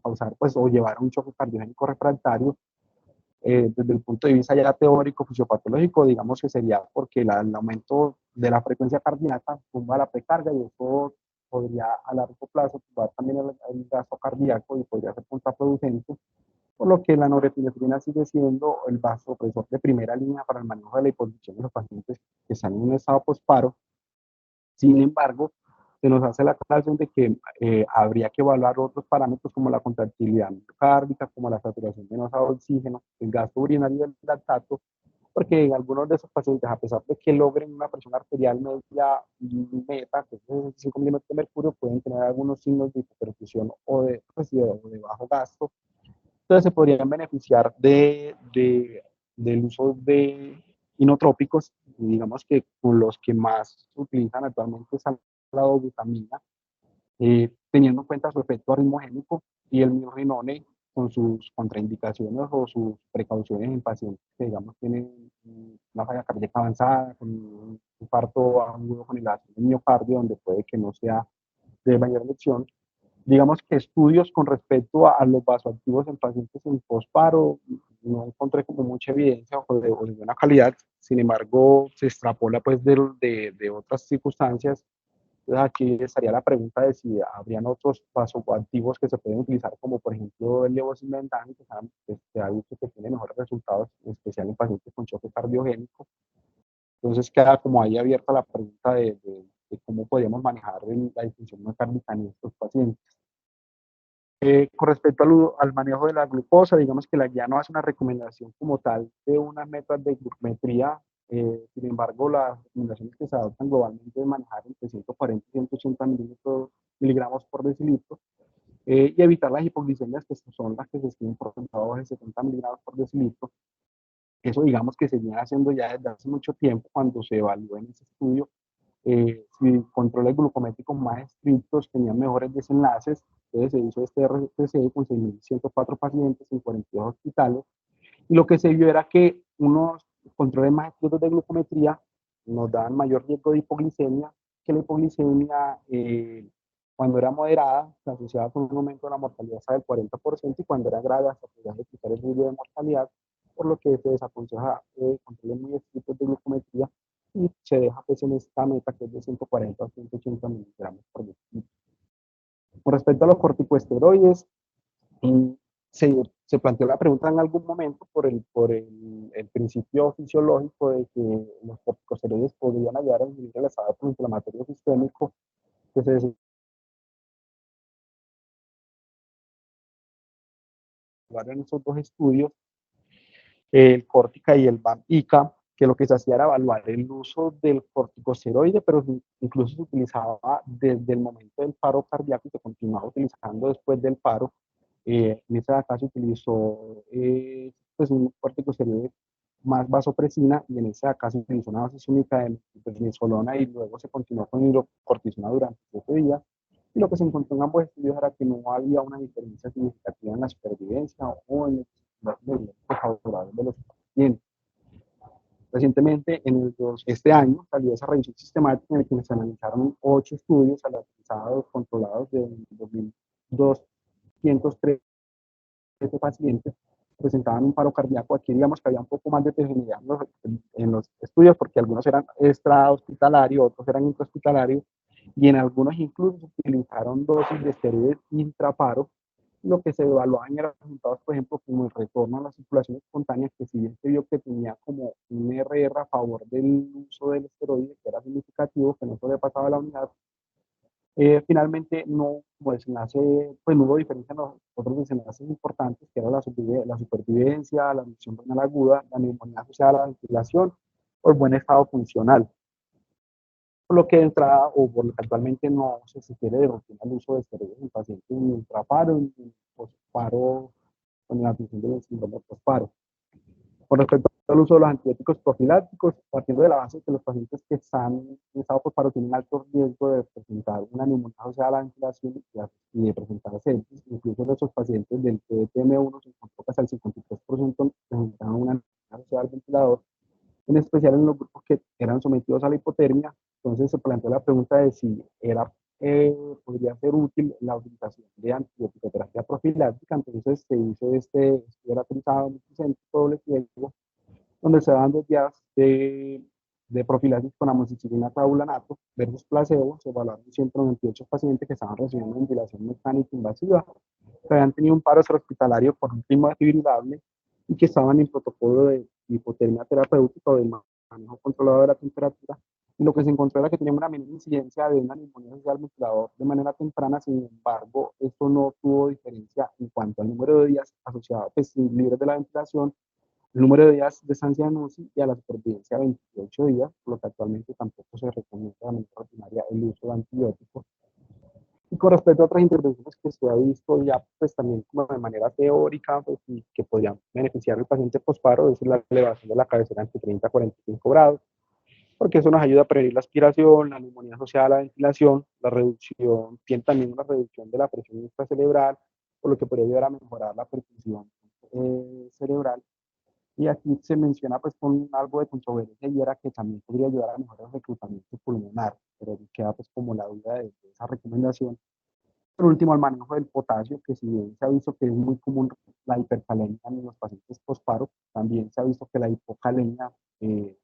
causar pues o llevar a un choque cardiogénico refractario. Desde el punto de vista ya teórico, fisiopatológico, digamos que sería porque el aumento de la frecuencia cardíaca tumba la precarga, y eso podría a largo plazo tumbar también el gasto cardíaco y podría ser contraproducente, por lo que la norepinefrina sigue siendo el vasopresor de primera línea para el manejo de la hipotensión de los pacientes que están en un estado postparo. Sin embargo, se nos hace la aclaración de que habría que evaluar otros parámetros como la contractilidad miocárdica, como la saturación venosa de oxígeno, el gasto urinario y el lactato, porque en algunos de esos pacientes, a pesar de que logren una presión arterial media meta, que es 65 milímetros de mercurio, pueden tener algunos signos de hipoperfusión pues, o de bajo gasto. Entonces se podrían beneficiar del uso de inotrópicos, digamos que con los que más se utilizan actualmente es la dobutamina, teniendo en cuenta su efecto arritmogénico, y el mirrinone con sus contraindicaciones o sus precauciones en pacientes que, digamos, tienen una falla cardíaca avanzada, con un infarto agudo con dilatación del miocardio, donde puede que no sea de mayor elección. Digamos que estudios con respecto a los vasoactivos en pacientes en posparo no encontré como mucha evidencia o de buena calidad. Sin embargo, se extrapola pues de otras circunstancias. Entonces aquí estaría la pregunta de si habrían otros vasoactivos que se pueden utilizar, como por ejemplo el levosimendan, que se ha visto que tiene mejores resultados, en especial en pacientes con choque cardiogénico. Entonces queda como ahí abierta la pregunta de cómo podríamos manejar la disfunción miocárdica en estos pacientes. Con respecto al manejo de la glucosa, digamos que la guía no hace una recomendación como tal de unas metas de glucometría. Sin embargo, las recomendaciones que se adoptan globalmente es manejar entre 140 y 180 miligramos por decilitro, y evitar las hipoglicemias, que son las que se escriben por debajo de 70 miligramos por decilitro. Eso digamos que se viene haciendo ya desde hace mucho tiempo. Cuando se evaluó en ese estudio, si controles glucométricos más estrictos tenían mejores desenlaces. Entonces se hizo este RCT con 6.104 pacientes en 42 hospitales, y lo que se vio era que unos controles más estrictos de glucometría nos daban mayor riesgo de hipoglicemia, que la hipoglicemia, cuando era moderada, se asociaba con un aumento de la mortalidad hasta del 40%, y cuando era grave hasta podía duplicar el riesgo de mortalidad, por lo que se desaconseja controles muy estrictos de glucometría, y se deja pues en esta meta que es de 140 a 180 miligramos por decilitro. Con respecto a los corticosteroides, se planteó la pregunta en algún momento por el principio fisiológico de que los corticosteroides podrían ayudar a disminuir el estado inflamatorio sistémico, que se evaluaron esos dos estudios, el Córtica y el BAM-ICA, que lo que se hacía era evaluar el uso del corticosteroide, pero incluso se utilizaba desde el momento del paro cardíaco y se continuaba utilizando después del paro. En ese caso se utilizó pues un corticosteroide más vasopresina y en ese caso se utilizó una dosis única de prednisolona y luego se continuó con hidrocortisona durante 7 días. Y lo que se encontró en ambos estudios era que no había una diferencia significativa en la supervivencia o en los favorables de los pacientes. Recientemente, este año, salió esa revisión sistemática en la que se analizaron 8 estudios aleatorizados, controlados de 2.213 pacientes presentaban un paro cardíaco. Aquí digamos que había un poco más de heterogeneidad en los estudios, porque algunos eran extrahospitalarios, otros eran intrahospitalarios, y en algunos incluso se utilizaron dosis de esteroides intraparo. Lo que se evaluaban eran resultados, por ejemplo, como el retorno a la circulación espontánea, que si bien se vio que tenía como un RR a favor del uso del esteroide, que era significativo, que no sobrepasaba la unidad, finalmente no, como desenlace, pues no hubo diferencia en los otros desenlaces importantes, que era la supervivencia, la misión renal aguda, la neumonía asociada a la ventilación o el buen estado funcional. Por lo que de entrada, o por lo que actualmente no se sugiere de rutina el uso de esteroides en pacientes en intraparo, en posparo, con la atención del síndrome posparo. Con respecto al uso de los antibióticos profilácticos, partiendo de la base de que los pacientes que están en estado posparo tienen alto riesgo de presentar una neumonía asociada a la ventilación y de presentar sepsis, incluso de esos pacientes del PTM1 se encontró que hasta el 53% presentaban una neumonía asociada al ventilador, en especial en los grupos que eran sometidos a la hipotermia. Entonces se planteó la pregunta de si podría ser útil la utilización de antibiótico-terapia profiláctica. Entonces se hizo estudio utilizado en este centro doble ciego, donde se daban 2 días de profilaxis con amoxicilina clavulanato versus placebo. Se evaluaron 198 pacientes que estaban recibiendo ventilación mecánica invasiva, que habían tenido un paro extrahospitalario por un ritmo desfibrilable y que estaban en protocolo de hipotermia terapéutica o de manejo controlado de la temperatura. Y lo que se encontró era que tenían una menor incidencia de una neumonía asociada al ventilador de manera temprana. Sin embargo, esto no tuvo diferencia en cuanto al número de días asociados, pues, libres de la ventilación, el número de días de estancia en UCI y a la supervivencia 28 días, por lo que actualmente tampoco se recomienda de manera ordinaria el uso de antibióticos. Y con respecto a otras intervenciones que se ha visto ya pues también como de manera teórica, pues, y que podrían beneficiar al paciente posparo, es la elevación de la cabecera entre 30 a 45 grados, porque eso nos ayuda a prevenir la aspiración, la neumonía asociada a la ventilación, la reducción, tiene también una reducción de la presión intracerebral, por lo que puede ayudar a mejorar la perfusión cerebral. Y aquí se menciona pues con algo de controversia y era que también podría ayudar a mejorar el reclutamiento pulmonar, pero queda pues como la duda de esa recomendación. Por último, el manejo del potasio, que si bien se ha visto que es muy común la hipercalemia en los pacientes posparo, también se ha visto que la hipocalemia se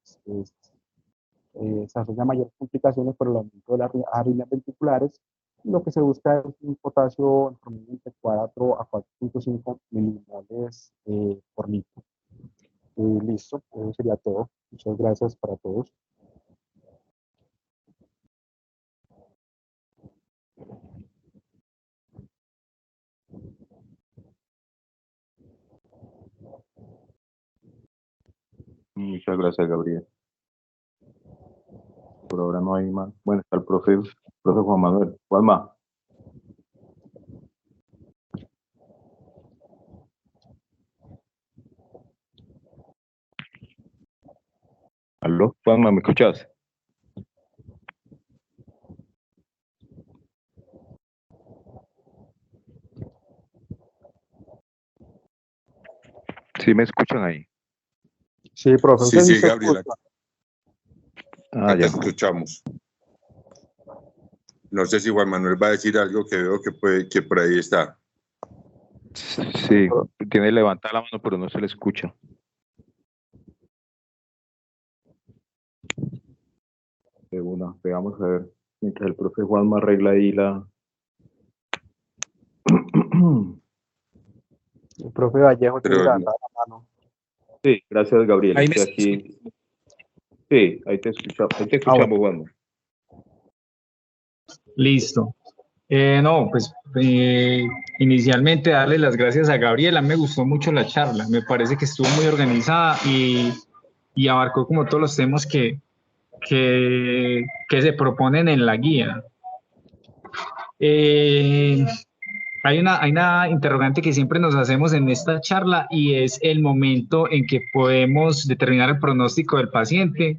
asocia a mayores complicaciones por el aumento de las arritmias ventriculares. Lo que se busca es un potasio en promedio entre 4 a 4.5 milimoles por litro. Listo, eso sería todo. Muchas gracias para todos. Muchas gracias, Gabriel. Por ahora no hay más. Bueno, está el profe Juan Manuel. Juanma. ¿Aló? Juanma, ¿me escuchas? ¿Sí me escuchan ahí? Sí, profe. Sí, sí, Gabriela. Ya. Escuchamos. No sé si Juan Manuel va a decir algo, que veo que por ahí está. Sí, tiene levantada la mano, pero no se le escucha. De una, veamos a ver, mientras el profe Juanma arregla ahí la... El profe Vallejo tiene levantada la mano. Sí, gracias, Gabriel. Ahí aquí... Sí, ahí te escuchamos, Bueno. Juanma. Listo. No, pues inicialmente darle las gracias a Gabriela. Me gustó mucho la charla, me parece que estuvo muy organizada y abarcó como todos los temas que se proponen en la guía. Eh, hay una interrogante que siempre nos hacemos en esta charla y es el momento en que podemos determinar el pronóstico del paciente.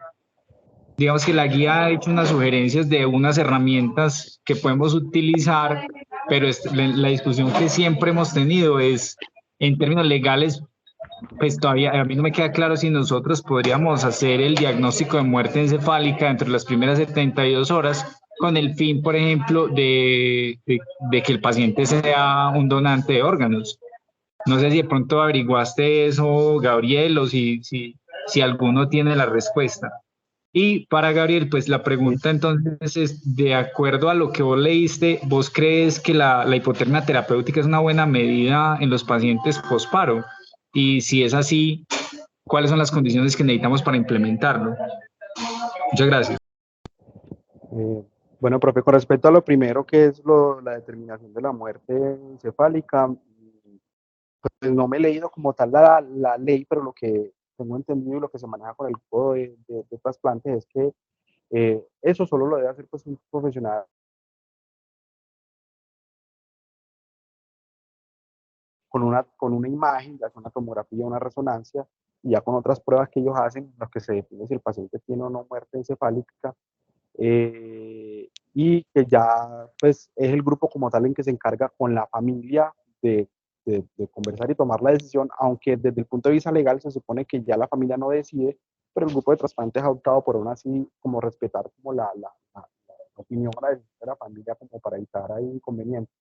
Digamos que la guía ha hecho unas sugerencias de unas herramientas que podemos utilizar, pero la discusión que siempre hemos tenido es, en términos legales, pues todavía a mí no me queda claro si nosotros podríamos hacer el diagnóstico de muerte encefálica entre las primeras 72 horas con el fin, por ejemplo, de que el paciente sea un donante de órganos. No sé si de pronto averiguaste eso, Gabriel, o si alguno tiene la respuesta. Y para Gabriel, pues la pregunta entonces es, de acuerdo a lo que vos leíste, ¿vos crees que la hipotermia terapéutica es una buena medida en los pacientes posparo? Y si es así, ¿cuáles son las condiciones que necesitamos para implementarlo? Muchas gracias. Bueno, profe, con respecto a lo primero que es la determinación de la muerte encefálica, pues no me he leído como tal la ley, pero lo que tengo entendido y lo que se maneja con el grupo de trasplantes es que eso solo lo debe hacer pues un profesional con una imagen, ya sea una tomografía, una resonancia, y ya con otras pruebas que ellos hacen, los que se define si el paciente tiene o no muerte encefálica, y que ya pues es el grupo como tal en que se encarga con la familia de conversar y tomar la decisión, aunque desde el punto de vista legal se supone que ya la familia no decide, pero el grupo de trasplantes ha optado por aún así como respetar como la opinión o la decisión de la familia como para evitar ahí inconvenientes.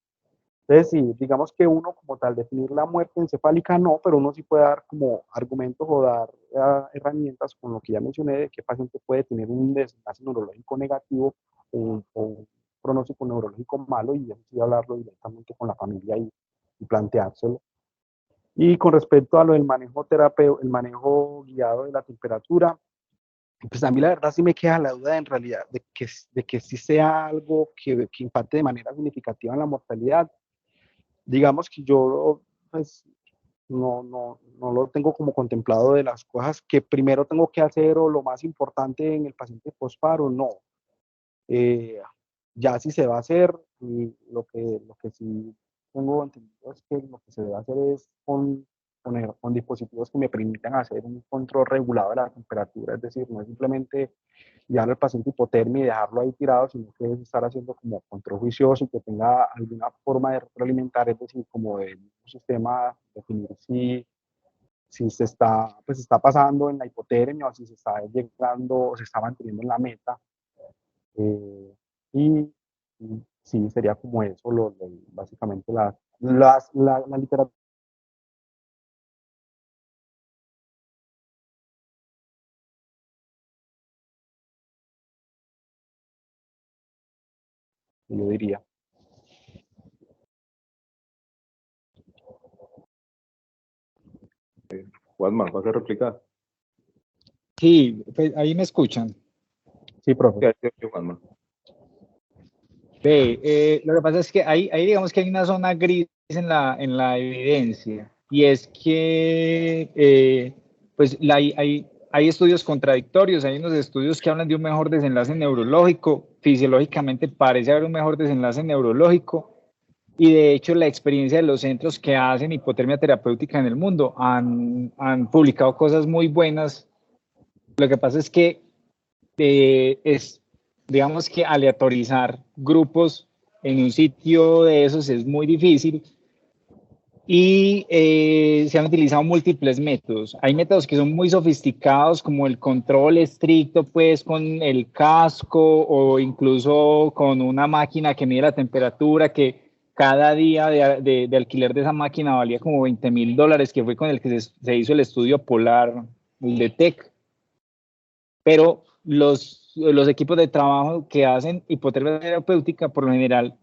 Entonces, sí, digamos que uno como tal definir la muerte encefálica no, pero uno sí puede dar como argumentos o dar herramientas con lo que ya mencioné de qué paciente puede tener un desenlace neurológico negativo o un pronóstico neurológico malo y eso sí hablarlo directamente con la familia y planteárselo. Y con respecto a lo del manejo el manejo guiado de la temperatura, pues a mí la verdad sí me queda la duda en realidad de que sí sea algo que impacte de manera significativa en la mortalidad. Digamos que yo pues no lo tengo como contemplado de las cosas que primero tengo que hacer o lo más importante en el paciente posparo, no. Eh, ya si se va a hacer, y lo que sí tengo entendido es que lo que se debe hacer es con dispositivos que me permitan hacer un control regulado de la temperatura, es decir, no es simplemente llevar al paciente hipotermia y dejarlo ahí tirado, sino que es estar haciendo como control juicioso y que tenga alguna forma de retroalimentar, es decir, como de un sistema, definir si se está, pues, está pasando en la hipotermia o si se está llegando o se está manteniendo en la meta. Eh, y, y, sí, sería como eso, básicamente la literatura, yo diría. Juanma, ¿vas a replicar? Sí, pues ahí me escuchan. Sí, profe. Sí, Juanma. Lo que pasa es que ahí digamos que hay una zona gris en la evidencia y es que pues hay estudios contradictorios, hay unos estudios que hablan de un mejor desenlace neurológico, fisiológicamente parece haber un mejor desenlace neurológico y de hecho la experiencia de los centros que hacen hipotermia terapéutica en el mundo han publicado cosas muy buenas. Lo que pasa es que es, digamos que aleatorizar grupos en un sitio de esos es muy difícil y se han utilizado múltiples métodos. Hay métodos que son muy sofisticados como el control estricto pues con el casco o incluso con una máquina que mide la temperatura que cada día de alquiler de esa máquina valía como $20,000, que fue con el que se hizo el estudio polar, el de TEC. Pero los equipos de trabajo que hacen hipotermia terapéutica por lo general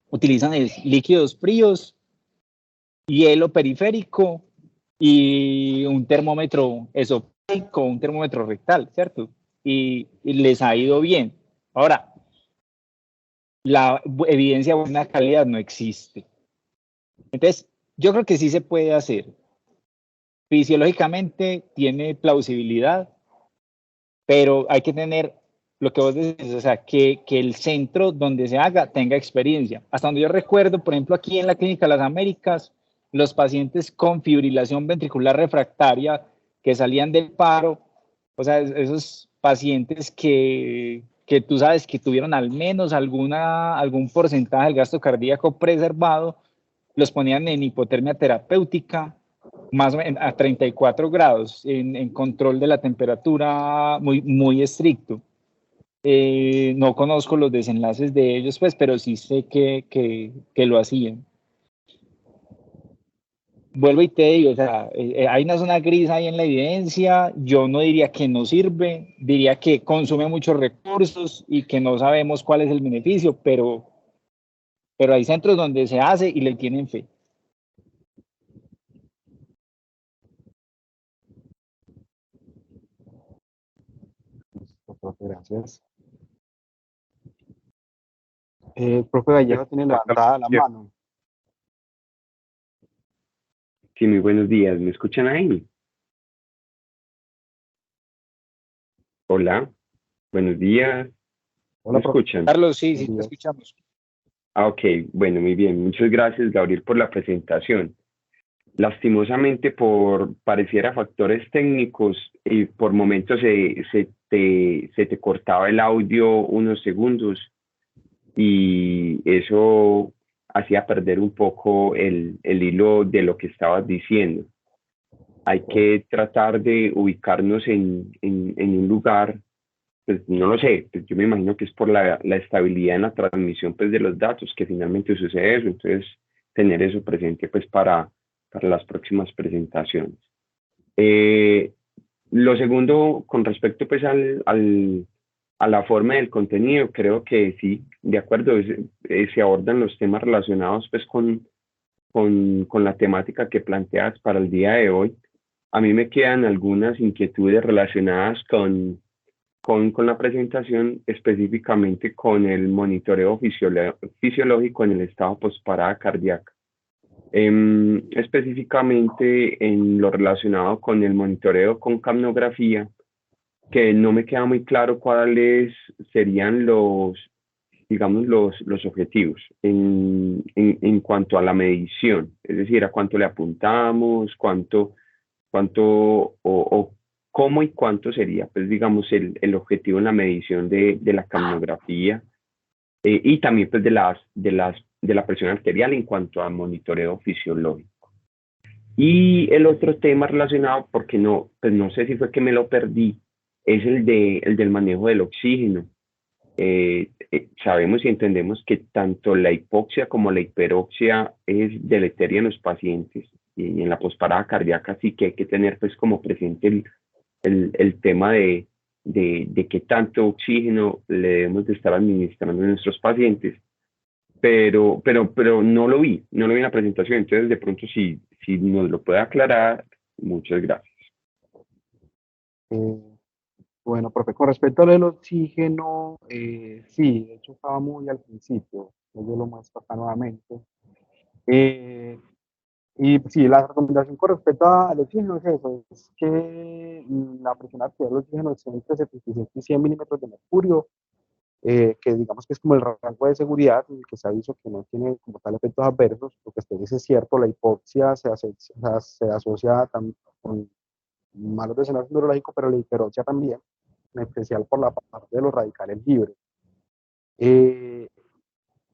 utilizan líquidos fríos, hielo periférico y un termómetro esofágico, un termómetro rectal, ¿cierto? Y les ha ido bien. Ahora, la evidencia de buena calidad no existe. Entonces, yo creo que sí se puede hacer. Fisiológicamente tiene plausibilidad, pero hay que tener lo que vos decís, o sea, que el centro donde se haga tenga experiencia. Hasta donde yo recuerdo, por ejemplo, aquí en la Clínica Las Américas, los pacientes con fibrilación ventricular refractaria que salían del paro, o sea, esos pacientes que tú sabes que tuvieron al menos algún porcentaje del gasto cardíaco preservado, los ponían en hipotermia terapéutica, más o menos a 34 grados, en control de la temperatura muy, muy estricto. No conozco los desenlaces de ellos, pues, pero sí sé que lo hacían. Vuelvo y te digo, o sea, hay una zona gris ahí en la evidencia, yo no diría que no sirve, diría que consume muchos recursos y que no sabemos cuál es el beneficio, pero hay centros donde se hace y le tienen fe. Listo, profe, gracias. Profe Vallejo tiene levantada la mano. Sí, muy buenos días. ¿Me escuchan ahí? Hola, buenos días. Hola, ¿Me profe. escuchan? Carlos, sí, Buenos sí, te días. escuchamos. Ah, ok, bueno, muy bien. Muchas gracias, Gabriel, por la presentación. Lastimosamente, pareciera factores técnicos, y por momentos se te cortaba el audio unos segundos y eso hacía perder un poco el hilo de lo que estabas diciendo. Hay que tratar de ubicarnos en un lugar, pues no lo sé, pues yo me imagino que es por la estabilidad en la transmisión pues, de los datos que finalmente sucede eso, entonces tener eso presente pues para las próximas presentaciones. Eh, lo segundo, con respecto pues a la forma del contenido, creo que sí, de acuerdo, se abordan los temas relacionados pues con la temática que planteas para el día de hoy. A mí me quedan algunas inquietudes relacionadas con la presentación, específicamente con el monitoreo fisiológico en el estado postparada cardíaca. Específicamente en lo relacionado con el monitoreo con capnografía, que no me queda muy claro cuáles serían digamos, los objetivos en cuanto a la medición, es decir, a cuánto le apuntamos, cuánto o cómo y cuánto sería, pues, digamos, el objetivo en la medición de la capnografía y también, pues, de la presión arterial en cuanto a monitoreo fisiológico. Y el otro tema relacionado, porque no, pues no sé si fue que me lo perdí, es el del manejo del oxígeno. Sabemos y entendemos que tanto la hipoxia como la hiperoxia es deleteria en los pacientes y en la posparada cardíaca sí que hay que tener pues como presente el tema de qué tanto oxígeno le debemos de estar administrando a nuestros pacientes, pero no lo vi en la presentación, entonces de pronto si nos lo puede aclarar, muchas gracias. Eh, bueno, profe, con respecto al oxígeno, sí, de hecho estaba muy al principio, yo lo muestro acá nuevamente. Y sí, la recomendación con respecto al oxígeno es eso, es que la presión arterial del oxígeno esté entre 75 y 100 milímetros de mercurio, que digamos que es como el rango de seguridad en el que se ha visto que no tiene como tal efectos adversos, porque usted dice es cierto, la hipoxia se asocia con malos desenlaces neurológicos, pero la hiperoxia también, en especial por la parte de los radicales libres. Eh,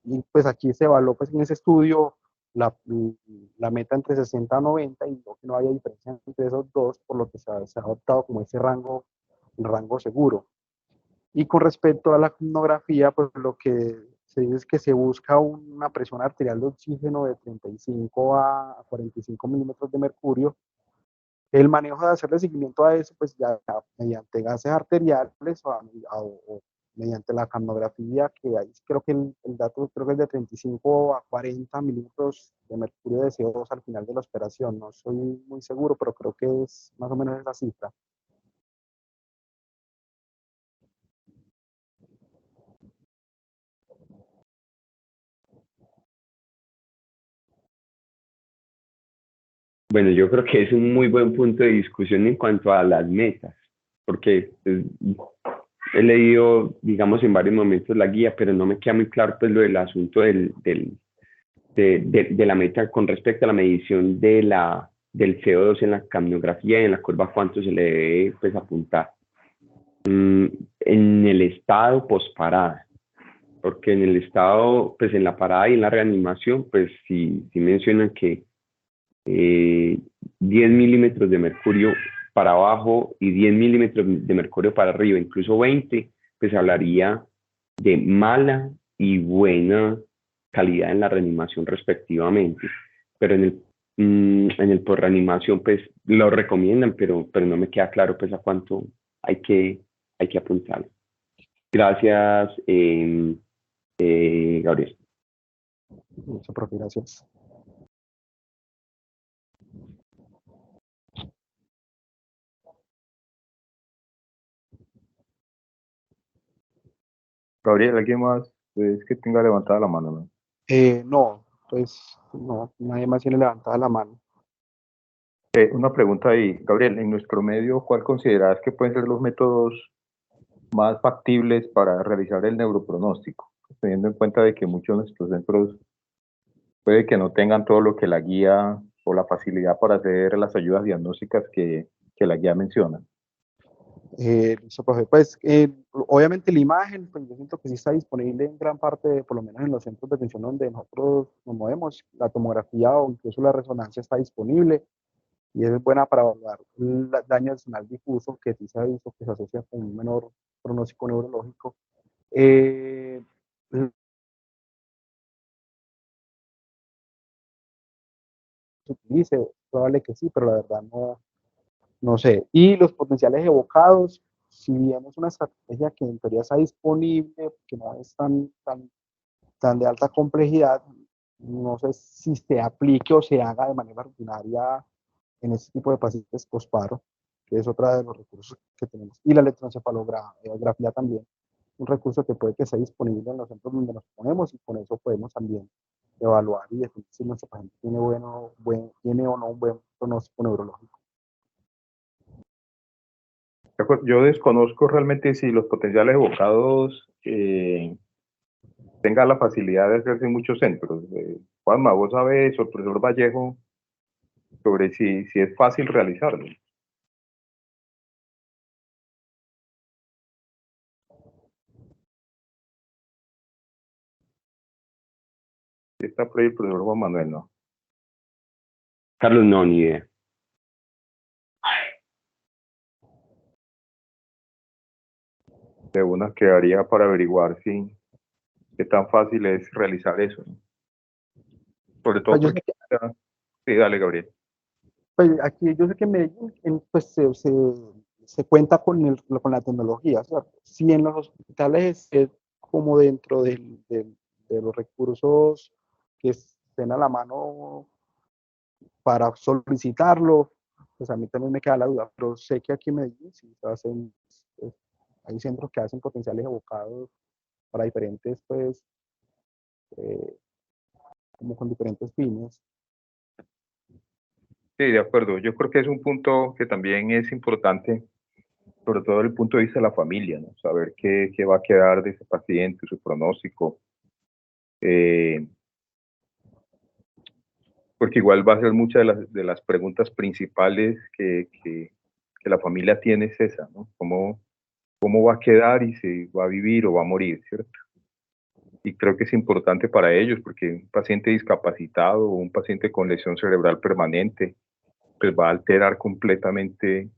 y pues aquí se evaluó pues en ese estudio la meta entre 60 a 90 y que no haya diferencia entre esos dos, por lo que se ha adoptado como ese rango seguro. Y con respecto a la capnografía, pues lo que se dice es que se busca una presión arterial de oxígeno de 35 a 45 milímetros de mercurio. El manejo de hacerle seguimiento a eso, pues ya mediante gases arteriales o mediante la capnografía, que ahí creo que el dato creo que es de 35 a 40 milímetros de mercurio de CO2 al final de la operación. No soy muy seguro, pero creo que es más o menos esa cifra. Bueno, yo creo que es un muy buen punto de discusión en cuanto a las metas, porque pues, he leído, digamos, en varios momentos la guía, pero no me queda muy claro pues lo del asunto de la meta con respecto a la medición del CO2 en la capnografía y en la curva cuánto se le debe pues, apuntar. En el estado posparada, porque en el estado, pues en la parada y en la reanimación, pues sí mencionan que 10 milímetros de mercurio para abajo y 10 milímetros de mercurio para arriba, incluso 20, pues hablaría de mala y buena calidad en la reanimación respectivamente. Pero en el por reanimación, pues lo recomiendan, pero no me queda claro pues a cuánto hay que apuntar. Gracias, Gabriel. Muchas profe, gracias. Gabriel, ¿alguien más es que tenga levantada la mano, no? No, pues no, nadie más tiene levantada la mano. Una pregunta ahí, Gabriel, en nuestro medio, ¿cuál consideras que pueden ser los métodos más factibles para realizar el neuropronóstico? Teniendo en cuenta de que muchos de nuestros centros puede que no tengan todo lo que la guía o la facilidad para hacer las ayudas diagnósticas que la guía menciona. Listo, profe. Pues obviamente la imagen, pues yo siento que sí está disponible en gran parte, por lo menos en los centros de atención donde nosotros nos movemos. La tomografía o incluso la resonancia está disponible y es buena para evaluar el daño adicional difuso que sí se ha visto que se asocia con un menor pronóstico neurológico. Se utilice, es probable que sí, pero la verdad no sé. Y los potenciales evocados, si bien es una estrategia que en teoría está disponible, que no es tan de alta complejidad, no sé si se aplique o se haga de manera rutinaria en este tipo de pacientes posparo, que es otra de los recursos que tenemos. Y la electroencefalografía también, un recurso que puede que sea disponible en los centros donde nos ponemos y con eso podemos también evaluar y definir si nuestro paciente tiene tiene o no un buen pronóstico neurológico. Yo desconozco realmente si los potenciales evocados tengan la facilidad de hacerse en muchos centros. Juanma, vos sabés, o el profesor Vallejo, sobre si es fácil realizarlo. Está por ahí el profesor Juan Manuel, ¿no? Carlos, no, ni idea. De una quedaría para averiguar si qué tan fácil es realizar eso, ¿no? Sobre todo Pues porque... Sí, dale, Gabriel. pues aquí yo sé que en Medellín pues se cuenta con la tecnología, ¿cierto? Si en los hospitales es como dentro de los recursos que estén a la mano para solicitarlo, pues a mí también me queda la duda, pero sé que aquí en Medellín sí se hacen, pues, hay centros que hacen potenciales evocados para diferentes, pues, como con diferentes fines. Sí, de acuerdo. Yo creo que es un punto que también es importante, sobre todo desde el punto de vista de la familia, ¿no? Saber qué va a quedar de ese paciente, su pronóstico. Porque igual va a ser muchas de las preguntas principales que la familia tiene es esa, ¿no? ¿Cómo va a quedar y si va a vivir o va a morir, ¿cierto? Y creo que es importante para ellos porque un paciente discapacitado o un paciente con lesión cerebral permanente pues va a alterar completamente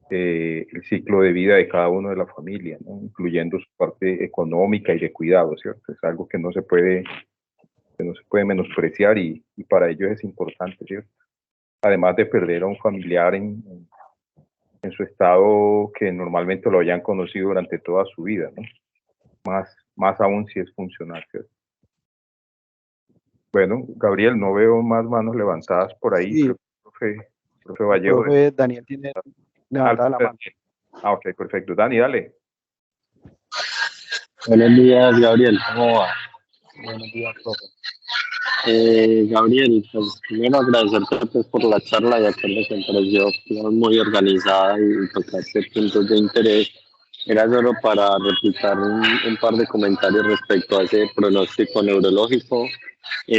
el ciclo de vida de cada uno de la familia, ¿no? Incluyendo su parte económica y de cuidado, ¿cierto? Es algo que no se puede menospreciar y para ellos es importante, ¿cierto? Además de perder a un familiar en su estado que normalmente lo hayan conocido durante toda su vida, ¿no? Más aún si es funcional, ¿cierto? Bueno, Gabriel, no veo más manos levantadas por ahí. Sí, profe Vallejo. profe Daniel tiene levantada la mano. Ah, ok, perfecto. Dani, dale. Buenos días, Gabriel. ¿Cómo va? Buenos días, profe. Gabriel, pues primero agradecerte pues, por la charla, ya que me pareció digamos, muy organizada y tocaste puntos de interés. Era solo para replicar un par de comentarios respecto a ese pronóstico neurológico.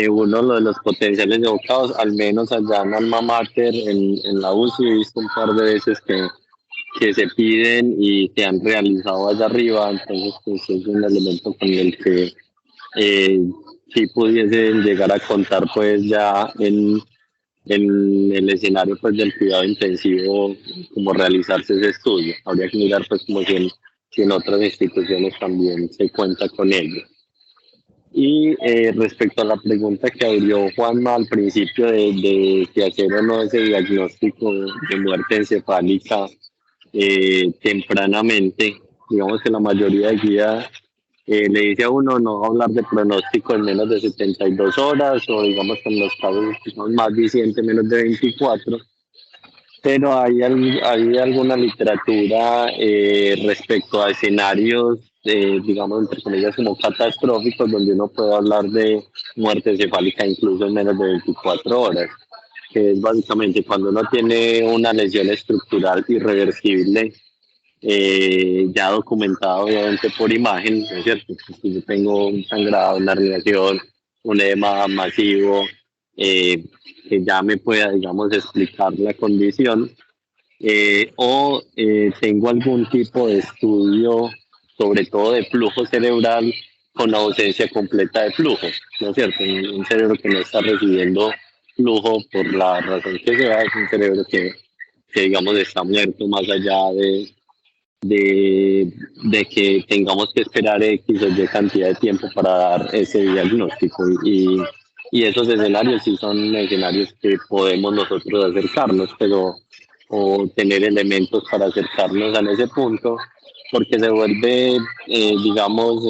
Uno, lo de los potenciales evocados, al menos allá en Alma Mater, en la UCI, he visto un par de veces que se piden y se han realizado allá arriba, entonces pues, es un elemento con el que si pudiesen llegar a contar pues ya en el escenario pues del cuidado intensivo como realizarse ese estudio. Habría que mirar pues como si en otras instituciones también se cuenta con ello. Y respecto a la pregunta que abrió Juanma al principio de si hacer o no ese diagnóstico de muerte encefálica tempranamente, digamos que la mayoría de guías le dice a uno no hablar de pronóstico en menos de 72 horas o digamos que en los casos digamos, más dicientes menos de 24, pero hay alguna literatura respecto a escenarios, digamos, entre comillas, como catastróficos, donde uno puede hablar de muerte encefálica incluso en menos de 24 horas, que es básicamente cuando uno tiene una lesión estructural irreversible, ya documentado obviamente por imagen, ¿no es cierto? Si yo tengo un sangrado, una irrigación, un edema masivo, que ya me pueda, digamos, explicar la condición, o tengo algún tipo de estudio, sobre todo de flujo cerebral, con ausencia completa de flujo, ¿no es cierto? Un cerebro que no está recibiendo flujo por la razón que sea, es un cerebro que digamos, está muerto más allá de que tengamos que esperar X o Y cantidad de tiempo para dar ese diagnóstico. Y esos escenarios sí son escenarios que podemos nosotros acercarnos, pero o tener elementos para acercarnos a ese punto, porque se vuelve, digamos,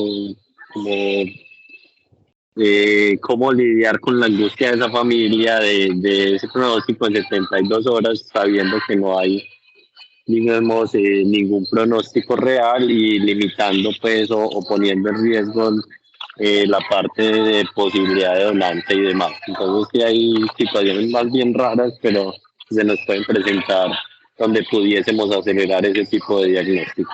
cómo lidiar con la angustia de esa familia, de ese pronóstico de 72 horas, sabiendo que no hay digamos, ningún pronóstico real y limitando pues o poniendo en riesgo la parte de posibilidad de donante y demás. Entonces sí hay situaciones más bien raras, pero se nos pueden presentar donde pudiésemos acelerar ese tipo de diagnóstico.